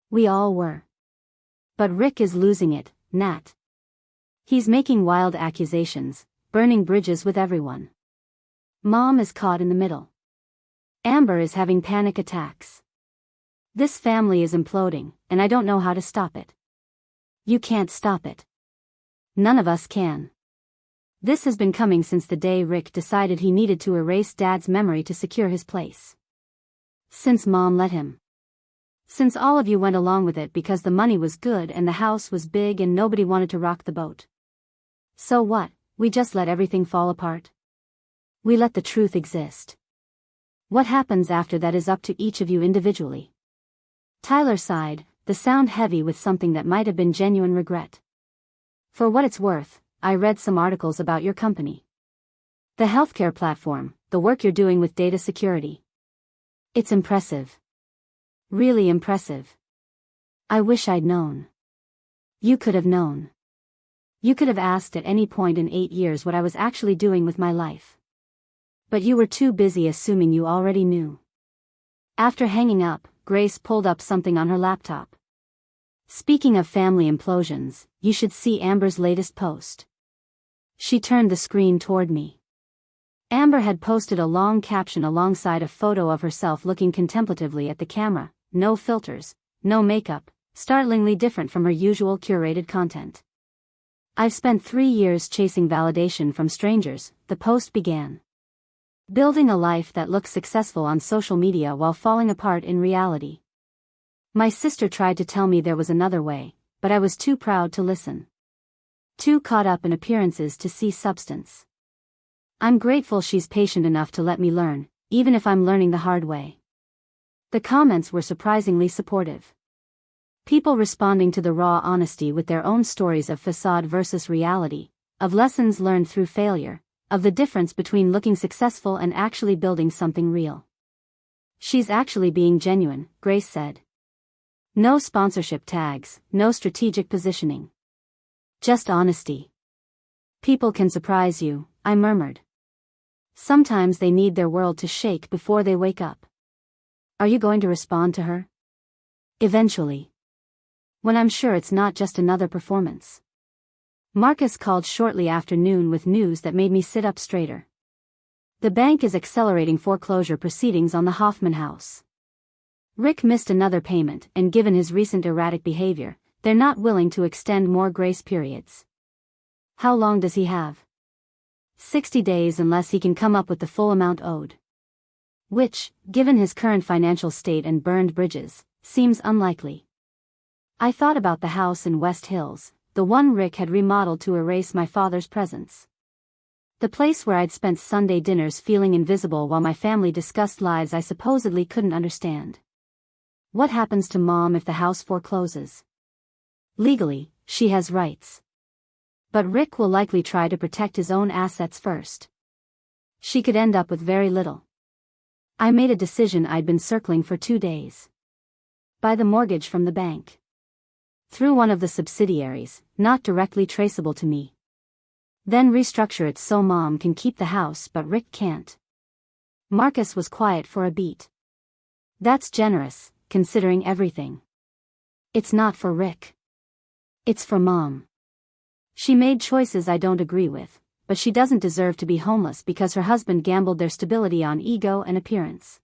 We all were. But Rick is losing it, Nat. He's making wild accusations, burning bridges with everyone. Mom is caught in the middle. Amber is having panic attacks. This family is imploding, and I don't know how to stop it. You can't stop it. None of us can. This has been coming since the day Rick decided he needed to erase Dad's memory to secure his place. Since Mom let him. Since all of you went along with it because the money was good and the house was big and nobody wanted to rock the boat. So what, we just let everything fall apart? We let the truth exist. What happens after that is up to each of you individually. Tyler sighed, the sound heavy with something that might have been genuine regret. For what it's worth, I read some articles about your company. The healthcare platform, the work you're doing with data security. It's impressive. Really impressive. I wish I'd known. You could have known. You could have asked at any point in 8 years what I was actually doing with my life. But you were too busy assuming you already knew. After hanging up, Grace pulled up something on her laptop. Speaking of family implosions, you should see Amber's latest post. She turned the screen toward me. Amber had posted a long caption alongside a photo of herself looking contemplatively at the camera, no filters, no makeup, startlingly different from her usual curated content. I've spent 3 years chasing validation from strangers, the post began. Building a life that looks successful on social media while falling apart in reality. My sister tried to tell me there was another way, but I was too proud to listen. Too caught up in appearances to see substance. I'm grateful she's patient enough to let me learn, even if I'm learning the hard way. The comments were surprisingly supportive. People responding to the raw honesty with their own stories of facade versus reality, of lessons learned through failure, of the difference between looking successful and actually building something real. She's actually being genuine, Grace said. No sponsorship tags, no strategic positioning. Just honesty. People can surprise you, I murmured. Sometimes they need their world to shake before they wake up. Are you going to respond to her? Eventually. When I'm sure it's not just another performance. Marcus called shortly after noon with news that made me sit up straighter. The bank is accelerating foreclosure proceedings on the Hoffman house. Rick missed another payment, and given his recent erratic behavior, they're not willing to extend more grace periods. How long does he have? 60 days unless he can come up with the full amount owed. Which, given his current financial state and burned bridges, seems unlikely. I thought about the house in West Hills, the one Rick had remodeled to erase my father's presence. The place where I'd spent Sunday dinners feeling invisible while my family discussed lives I supposedly couldn't understand. What happens to Mom if the house forecloses? Legally, she has rights. But Rick will likely try to protect his own assets first. She could end up with very little. I made a decision I'd been circling for 2 days. Buy the mortgage from the bank. Through one of the subsidiaries, not directly traceable to me. Then restructure it so Mom can keep the house but Rick can't. Marcus was quiet for a beat. That's generous, considering everything. It's not for Rick. It's for Mom. She made choices I don't agree with, but she doesn't deserve to be homeless because her husband gambled their stability on ego and appearance.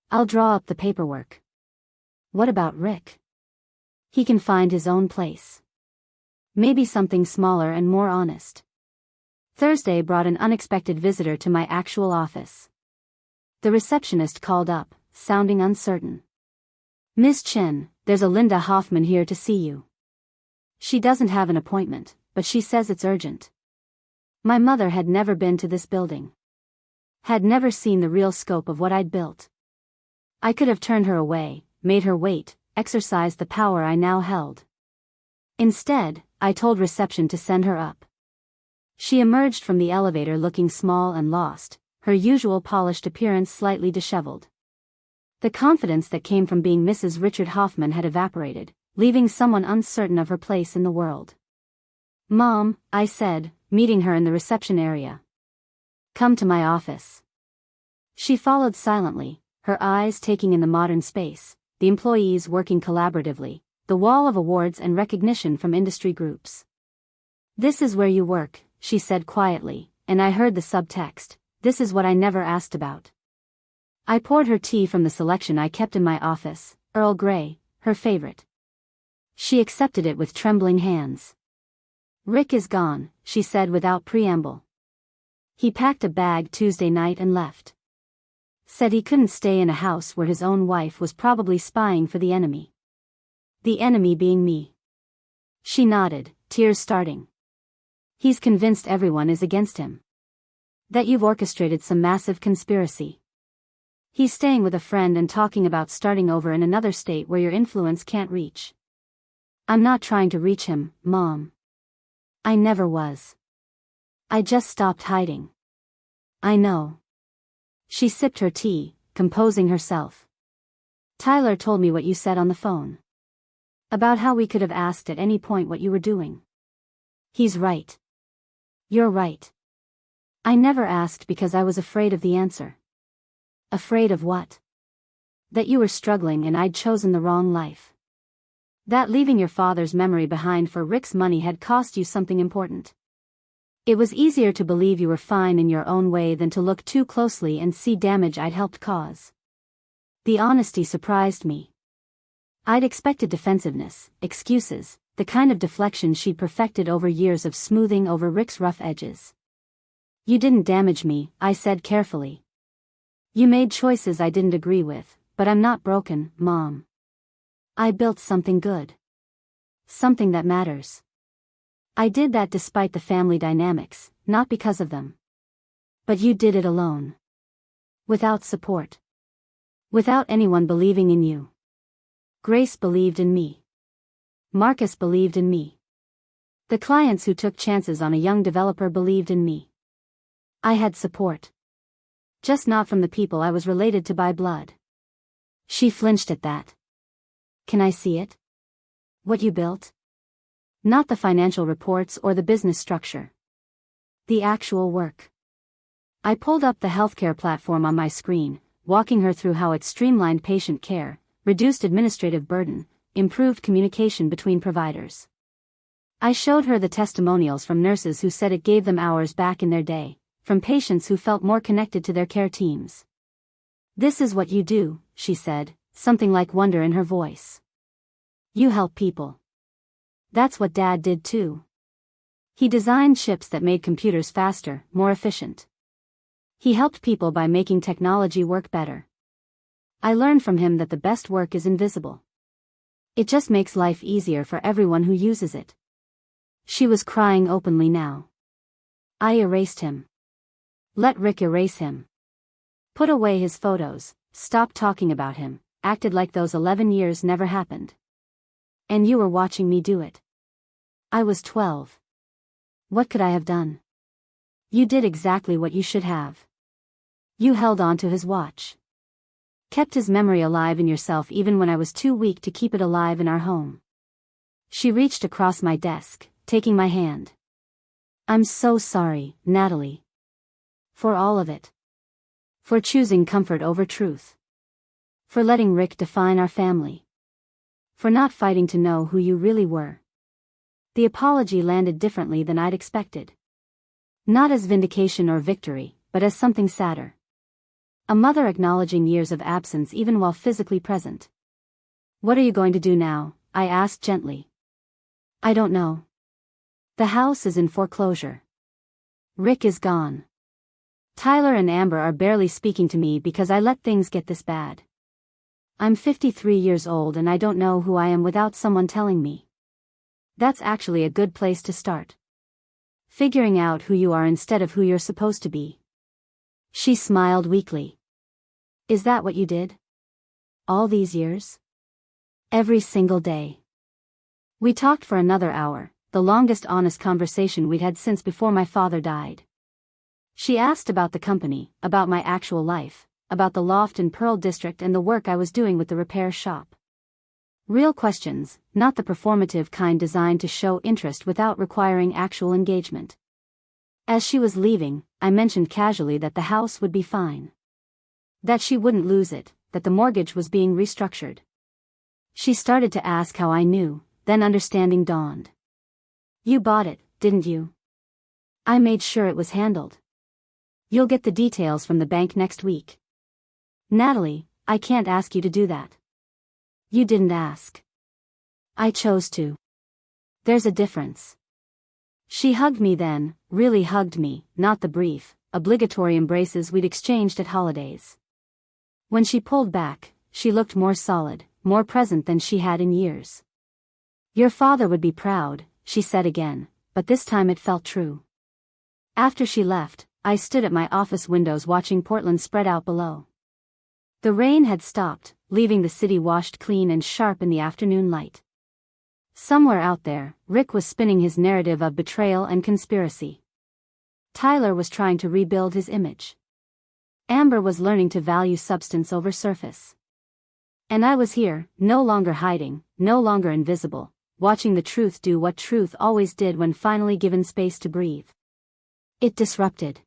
I'll draw up the paperwork. What about Rick? He can find his own place. Maybe something smaller and more honest. Thursday brought an unexpected visitor to my actual office. The receptionist called up, sounding uncertain. Miss Chen, there's a Linda Hoffman here to see you. She doesn't have an appointment, but she says it's urgent. My mother had never been to this building. Had never seen the real scope of what I'd built. I could have turned her away, made her wait, exercised the power I now held. Instead, I told reception to send her up. She emerged from the elevator looking small and lost, her usual polished appearance slightly disheveled. The confidence that came from being Mrs. Richard Hoffman had evaporated, leaving someone uncertain of her place in the world. Mom, I said, meeting her in the reception area. Come to my office. She followed silently, her eyes taking in the modern space, the employees working collaboratively, the wall of awards and recognition from industry groups. This is where you work, she said quietly, and I heard the subtext, this is what I never asked about. I poured her tea from the selection I kept in my office, Earl Grey, her favorite. She accepted it with trembling hands. Rick is gone, she said without preamble. He packed a bag Tuesday night and left. Said he couldn't stay in a house where his own wife was probably spying for the enemy. The enemy being me. She nodded, tears starting. He's convinced everyone is against him. That you've orchestrated some massive conspiracy. He's staying with a friend and talking about starting over in another state where your influence can't reach. I'm not trying to reach him, Mom. I never was. I just stopped hiding. I know. She sipped her tea, composing herself. Tyler told me what you said on the phone. About how we could have asked at any point what you were doing. He's right. You're right. I never asked because I was afraid of the answer. Afraid of what? That you were struggling and I'd chosen the wrong life. That leaving your father's memory behind for Rick's money had cost you something important. It was easier to believe you were fine in your own way than to look too closely and see damage I'd helped cause. The honesty surprised me. I'd expected defensiveness, excuses, the kind of deflection she'd perfected over years of smoothing over Rick's rough edges. You didn't damage me, I said carefully. You made choices I didn't agree with, but I'm not broken, Mom. I built something good. Something that matters. I did that despite the family dynamics, not because of them. But you did it alone. Without support. Without anyone believing in you. Grace believed in me. Marcus believed in me. The clients who took chances on a young developer believed in me. I had support. Just not from the people I was related to by blood. She flinched at that. Can I see it? What you built? Not the financial reports or the business structure. The actual work. I pulled up the healthcare platform on my screen, walking her through how it streamlined patient care, reduced administrative burden, improved communication between providers. I showed her the testimonials from nurses who said it gave them hours back in their day, from patients who felt more connected to their care teams. This is what you do, she said, something like wonder in her voice. You help people. That's what Dad did too. He designed chips that made computers faster, more efficient. He helped people by making technology work better. I learned from him that the best work is invisible. It just makes life easier for everyone who uses it. She was crying openly now. I erased him. Let Rick erase him. Put away his photos, stopped talking about him, acted like those 11 years never happened. And you were watching me do it. I was 12. What could I have done? You did exactly what you should have. You held on to his watch. Kept his memory alive in yourself even when I was too weak to keep it alive in our home. She reached across my desk, taking my hand. I'm so sorry, Natalie. For all of it. For choosing comfort over truth. For letting Rick define our family. For not fighting to know who you really were. The apology landed differently than I'd expected. Not as vindication or victory, but as something sadder. A mother acknowledging years of absence even while physically present. What are you going to do now? I asked gently. I don't know. The house is in foreclosure. Rick is gone. Tyler and Amber are barely speaking to me because I let things get this bad. I'm 53 years old and I don't know who I am without someone telling me. That's actually a good place to start. Figuring out who you are instead of who you're supposed to be. She smiled weakly. Is that what you did? All these years? Every single day. We talked for another hour, the longest honest conversation we'd had since before my father died. She asked about the company, about my actual life, about the loft in Pearl District and the work I was doing with the repair shop. Real questions, not the performative kind designed to show interest without requiring actual engagement. As she was leaving, I mentioned casually that the house would be fine. That she wouldn't lose it, that the mortgage was being restructured. She started to ask how I knew, then understanding dawned. You bought it, didn't you? I made sure it was handled. You'll get the details from the bank next week. Natalie, I can't ask you to do that. You didn't ask. I chose to. There's a difference. She hugged me then, really hugged me, not the brief, obligatory embraces we'd exchanged at holidays. When she pulled back, she looked more solid, more present than she had in years. Your father would be proud, she said again, but this time it felt true. After she left, I stood at my office windows watching Portland spread out below. The rain had stopped, leaving the city washed clean and sharp in the afternoon light. Somewhere out there, Rick was spinning his narrative of betrayal and conspiracy. Tyler was trying to rebuild his image. Amber was learning to value substance over surface. And I was here, no longer hiding, no longer invisible, watching the truth do what truth always did when finally given space to breathe. It disrupted.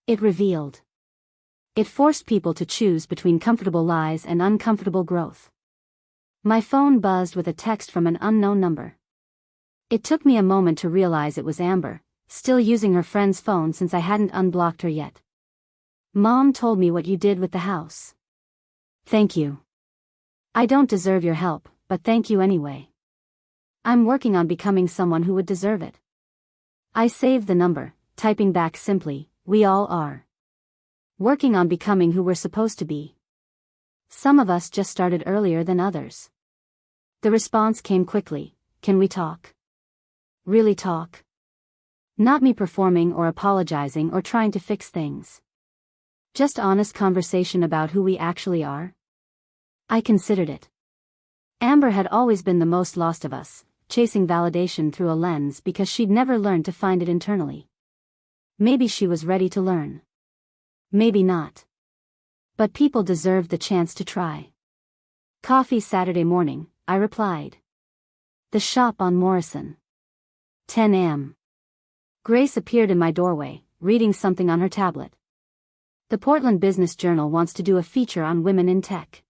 It revealed. It forced people to choose between comfortable lies and uncomfortable growth. My phone buzzed with a text from an unknown number. It took me a moment to realize it was Amber, still using her friend's phone since I hadn't unblocked her yet. Mom told me what you did with the house. Thank you. I don't deserve your help, but thank you anyway. I'm working on becoming someone who would deserve it. I saved the number, typing back simply, we all are. Working on becoming who we're supposed to be. Some of us just started earlier than others. The response came quickly, can we talk? Really talk? Not me performing or apologizing or trying to fix things. Just honest conversation about who we actually are. I considered it. Amber had always been the most lost of us, chasing validation through a lens because she'd never learned to find it internally. Maybe she was ready to learn. Maybe not. But people deserved the chance to try. Coffee Saturday morning, I replied. The shop on Morrison. 10 a.m. Grace appeared in my doorway, reading something on her tablet. The Portland Business Journal wants to do a feature on women in tech.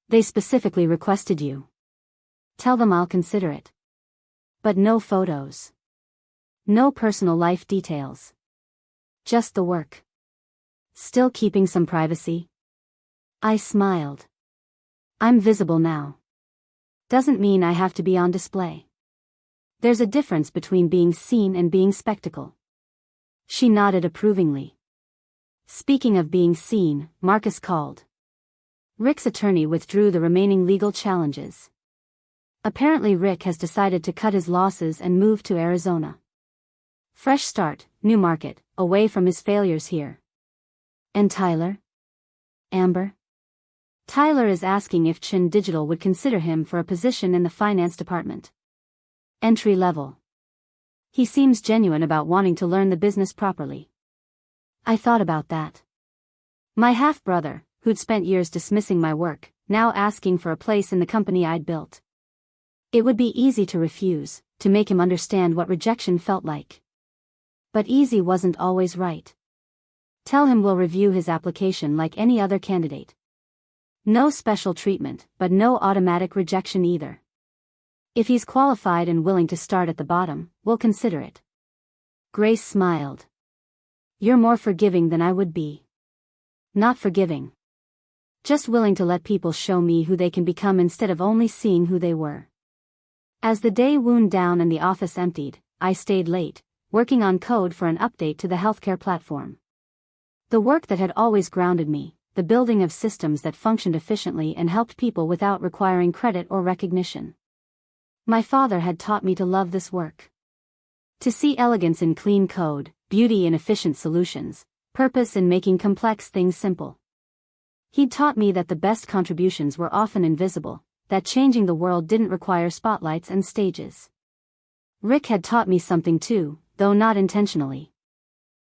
They specifically requested you. Tell them I'll consider it. But no photos. No personal life details. Just the work. Still keeping some privacy? I smiled. I'm visible now. Doesn't mean I have to be on display. There's a difference between being seen and being spectacle. She nodded approvingly. Speaking of being seen, Marcus called. Rick's attorney withdrew the remaining legal challenges. Apparently Rick has decided to cut his losses and move to Arizona. Fresh start, new market, away from his failures here. And Tyler? Amber? Tyler is asking if Chen Digital would consider him for a position in the finance department. Entry level. He seems genuine about wanting to learn the business properly. I thought about that. My half-brother, who'd spent years dismissing my work, now asking for a place in the company I'd built. It would be easy to refuse, to make him understand what rejection felt like. But easy wasn't always right. Tell him we'll review his application like any other candidate. No special treatment, but no automatic rejection either. If he's qualified and willing to start at the bottom, we'll consider it. Grace smiled. You're more forgiving than I would be. Not forgiving. Just willing to let people show me who they can become instead of only seeing who they were. As the day wound down and the office emptied, I stayed late, working on code for an update to the healthcare platform. The work that had always grounded me, the building of systems that functioned efficiently and helped people without requiring credit or recognition. My father had taught me to love this work. To see elegance in clean code, beauty in efficient solutions, purpose in making complex things simple. He'd taught me that the best contributions were often invisible, that changing the world didn't require spotlights and stages. Rick had taught me something too, though not intentionally.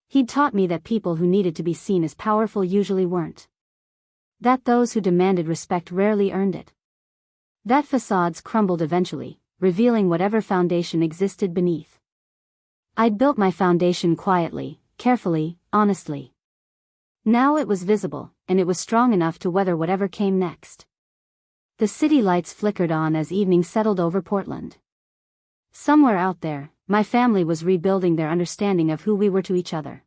He'd taught me that people who needed to be seen as powerful usually weren't. That those who demanded respect rarely earned it. That facades crumbled eventually, revealing whatever foundation existed beneath. I'd built my foundation quietly, carefully, honestly. Now it was visible, and it was strong enough to weather whatever came next. The city lights flickered on as evening settled over Portland. Somewhere out there, my family was rebuilding their understanding of who we were to each other.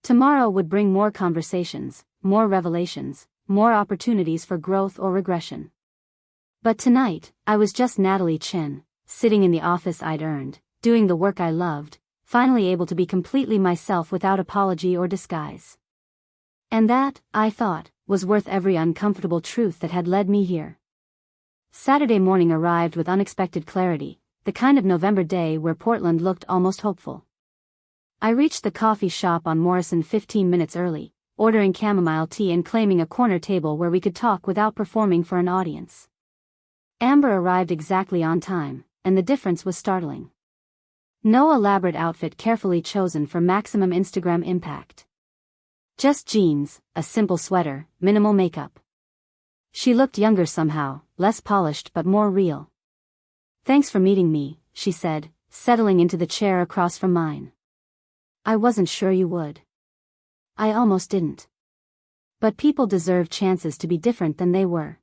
Tomorrow would bring more conversations, more revelations, more opportunities for growth or regression. But tonight, I was just Natalie Chen, sitting in the office I'd earned, doing the work I loved, finally able to be completely myself without apology or disguise. And that, I thought, was worth every uncomfortable truth that had led me here. Saturday morning arrived with unexpected clarity, the kind of November day where Portland looked almost hopeful. I reached the coffee shop on Morrison 15 minutes early, ordering chamomile tea and claiming a corner table where we could talk without performing for an audience. Amber arrived exactly on time, and the difference was startling. No elaborate outfit carefully chosen for maximum Instagram impact. Just jeans, a simple sweater, minimal makeup. She looked younger somehow, less polished but more real. "Thanks for meeting me," she said, settling into the chair across from mine. "I wasn't sure you would. I almost didn't. But people deserve chances to be different than they were."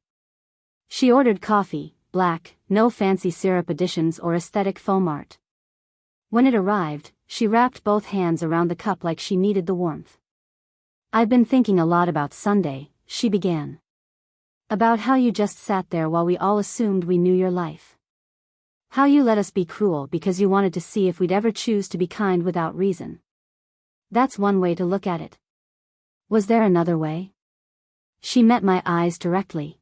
She ordered coffee, black, no fancy syrup additions or aesthetic foam art. When it arrived, she wrapped both hands around the cup like she needed the warmth. "I've been thinking a lot about Sunday," she began. "About how you just sat there while we all assumed we knew your life. How you let us be cruel because you wanted to see if we'd ever choose to be kind without reason. That's one way to look at it. Was there another way?" She met my eyes directly.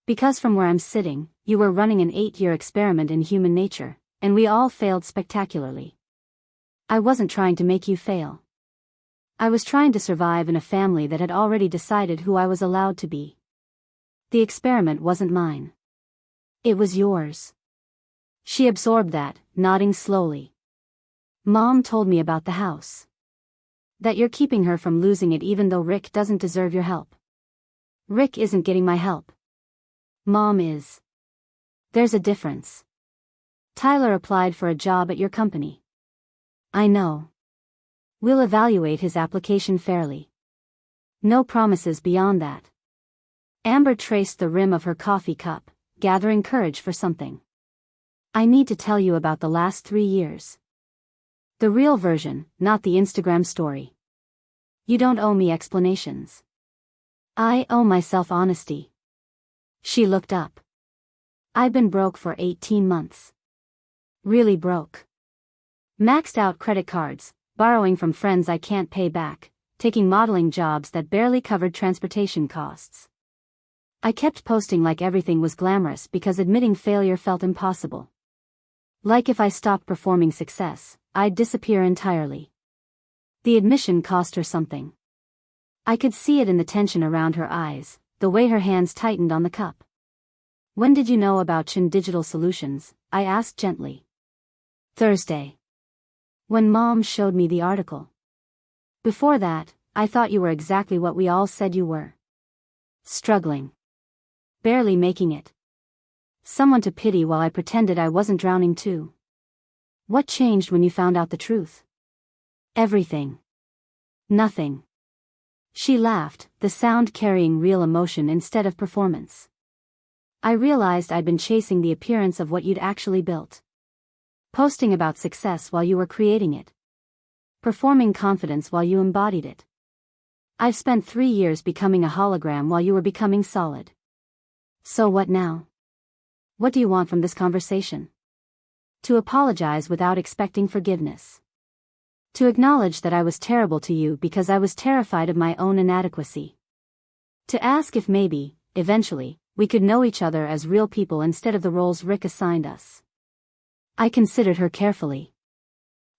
"Because from where I'm sitting, you were running an 8-year experiment in human nature, and we all failed spectacularly. I wasn't trying to make you fail. I was trying to survive in a family that had already decided who I was allowed to be. The experiment wasn't mine. It was yours." She absorbed that, nodding slowly. "Mom told me about the house. That you're keeping her from losing it even though Rick doesn't deserve your help." "Rick isn't getting my help. Mom is. There's a difference. Tyler applied for a job at your company." "I know. We'll evaluate his application fairly. No promises beyond that." Amber traced the rim of her coffee cup, gathering courage for something. "I need to tell you about the last 3 years. The real version, not the Instagram story. You don't owe me explanations. I owe myself honesty." She looked up. "I've been broke for 18 months. Really broke. Maxed out credit cards, borrowing from friends I can't pay back, taking modeling jobs that barely covered transportation costs. I kept posting like everything was glamorous because admitting failure felt impossible. Like if I stopped performing success, I'd disappear entirely." The admission cost her something. I could see it in the tension around her eyes, the way her hands tightened on the cup. "When did you know about Chen Digital Solutions?" I asked gently. "Thursday. When Mom showed me the article. Before that, I thought you were exactly what we all said you were. Struggling. Barely making it. Someone to pity while I pretended I wasn't drowning too. What changed when you found out the truth?" "Everything. Nothing." She laughed, the sound carrying real emotion instead of performance. "I realized I'd been chasing the appearance of what you'd actually built. Posting about success while you were creating it. Performing confidence while you embodied it. I've spent 3 years becoming a hologram while you were becoming solid. So what now? What do you want from this conversation? To apologize without expecting forgiveness. To acknowledge that I was terrible to you because I was terrified of my own inadequacy. To ask if maybe, eventually, we could know each other as real people instead of the roles Rick assigned us." I considered her carefully.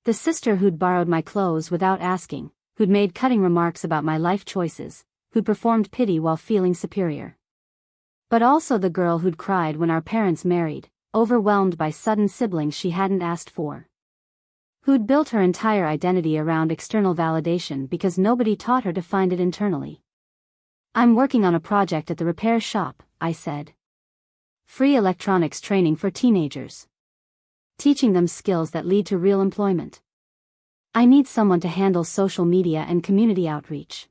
The sister who'd borrowed my clothes without asking, who'd made cutting remarks about my life choices, who'd performed pity while feeling superior. But also the girl who'd cried when our parents married, overwhelmed by sudden siblings she hadn't asked for. Who'd built her entire identity around external validation because nobody taught her to find it internally. "I'm working on a project at the repair shop," I said. Free electronics training for teenagers. Teaching them skills that lead to real employment. I need someone to handle social media and community outreach.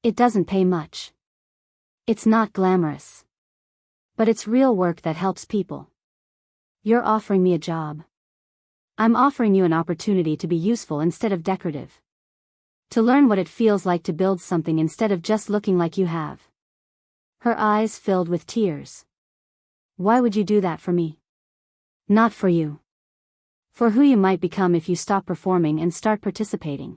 It doesn't pay much. It's not glamorous. But it's real work that helps people. You're offering me a job. I'm offering you an opportunity to be useful instead of decorative. To learn what it feels like to build something instead of just looking like you have. Her eyes filled with tears. Why would you do that for me? Not for you. For who you might become if you stop performing and start participating.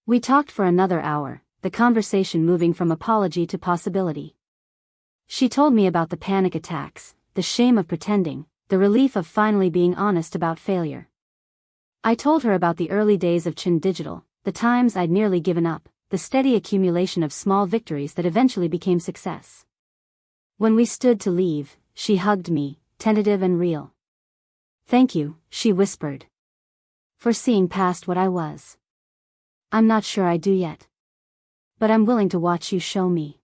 We talked for another hour, the conversation moving from apology to possibility. She told me about the panic attacks, the shame of pretending, the relief of finally being honest about failure. I told her about the early days of Chen Digital, the times I'd nearly given up, the steady accumulation of small victories that eventually became success. When we stood to leave, she hugged me, tentative and real. Thank you, she whispered. For seeing past what I was. I'm not sure I do yet. But I'm willing to watch you show me.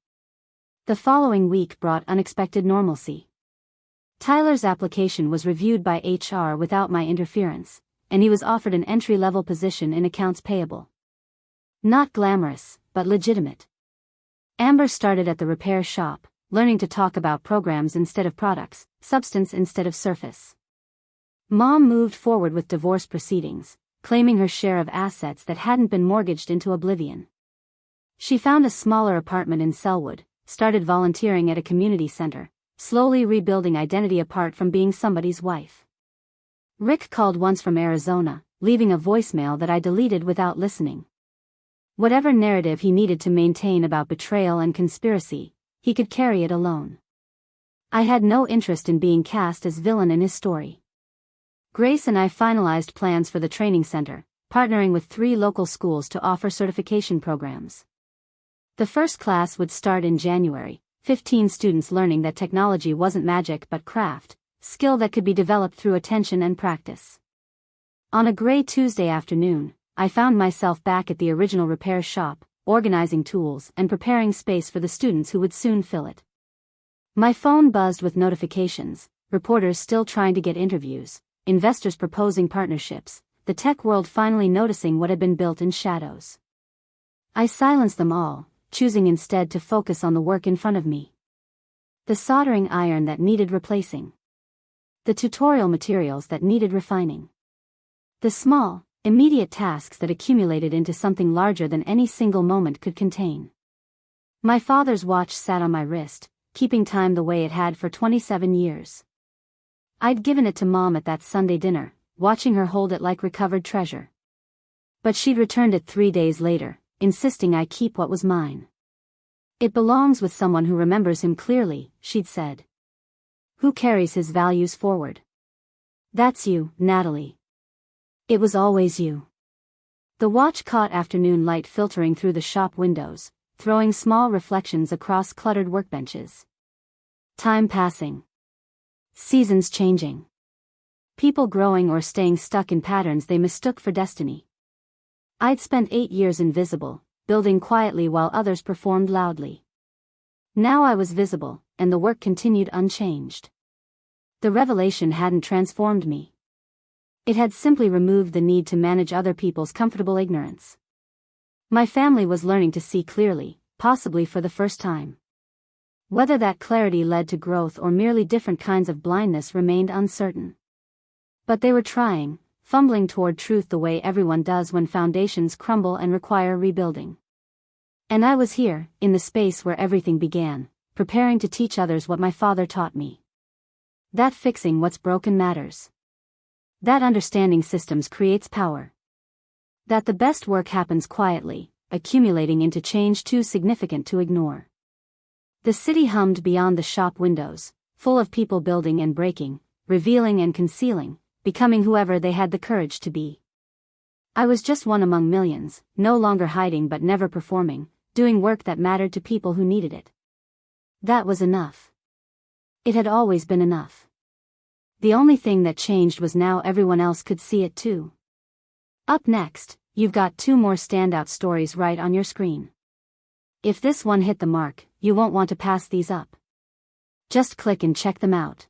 The following week brought unexpected normalcy. Tyler's application was reviewed by HR without my interference, and he was offered an entry-level position in accounts payable. Not glamorous, but legitimate. Amber started at the repair shop, learning to talk about programs instead of products, substance instead of surface. Mom moved forward with divorce proceedings, claiming her share of assets that hadn't been mortgaged into oblivion. She found a smaller apartment in Selwood, started volunteering at a community center, slowly rebuilding identity apart from being somebody's wife. Rick called once from Arizona, leaving a voicemail that I deleted without listening. Whatever narrative he needed to maintain about betrayal and conspiracy, he could carry it alone. I had no interest in being cast as villain in his story. Grace and I finalized plans for the training center, partnering with 3 local schools to offer certification programs. The first class would start in January, 15 students learning that technology wasn't magic but craft, skill that could be developed through attention and practice. On a gray Tuesday afternoon, I found myself back at the original repair shop, organizing tools and preparing space for the students who would soon fill it. My phone buzzed with notifications, reporters still trying to get interviews, investors proposing partnerships, the tech world finally noticing what had been built in shadows. I silenced them all, choosing instead to focus on the work in front of me. The soldering iron that needed replacing. The tutorial materials that needed refining. The small, immediate tasks that accumulated into something larger than any single moment could contain. My father's watch sat on my wrist, keeping time the way it had for 27 years. I'd given it to Mom at that Sunday dinner, watching her hold it like recovered treasure. But she'd returned it 3 days later, insisting I keep what was mine. It belongs with someone who remembers him clearly, she'd said. Who carries his values forward. That's you, Natalie. It was always you. The watch caught afternoon light filtering through the shop windows, throwing small reflections across cluttered workbenches. Time passing. Seasons changing. People growing or staying stuck in patterns they mistook for destiny. I'd spent 8 years invisible, building quietly while others performed loudly. Now I was visible, and the work continued unchanged. The revelation hadn't transformed me. It had simply removed the need to manage other people's comfortable ignorance. My family was learning to see clearly, possibly for the first time. Whether that clarity led to growth or merely different kinds of blindness remained uncertain. But they were trying, fumbling toward truth the way everyone does when foundations crumble and require rebuilding. And I was here, in the space where everything began, preparing to teach others what my father taught me. That fixing what's broken matters. That understanding systems creates power. That the best work happens quietly, accumulating into change too significant to ignore. The city hummed beyond the shop windows, full of people building and breaking, revealing and concealing, becoming whoever they had the courage to be. I was just one among millions, no longer hiding but never performing, doing work that mattered to people who needed it. That was enough. It had always been enough. The only thing that changed was now everyone else could see it too. Up next, you've got 2 more standout stories right on your screen. If this one hit the mark, you won't want to pass these up. Just click and check them out.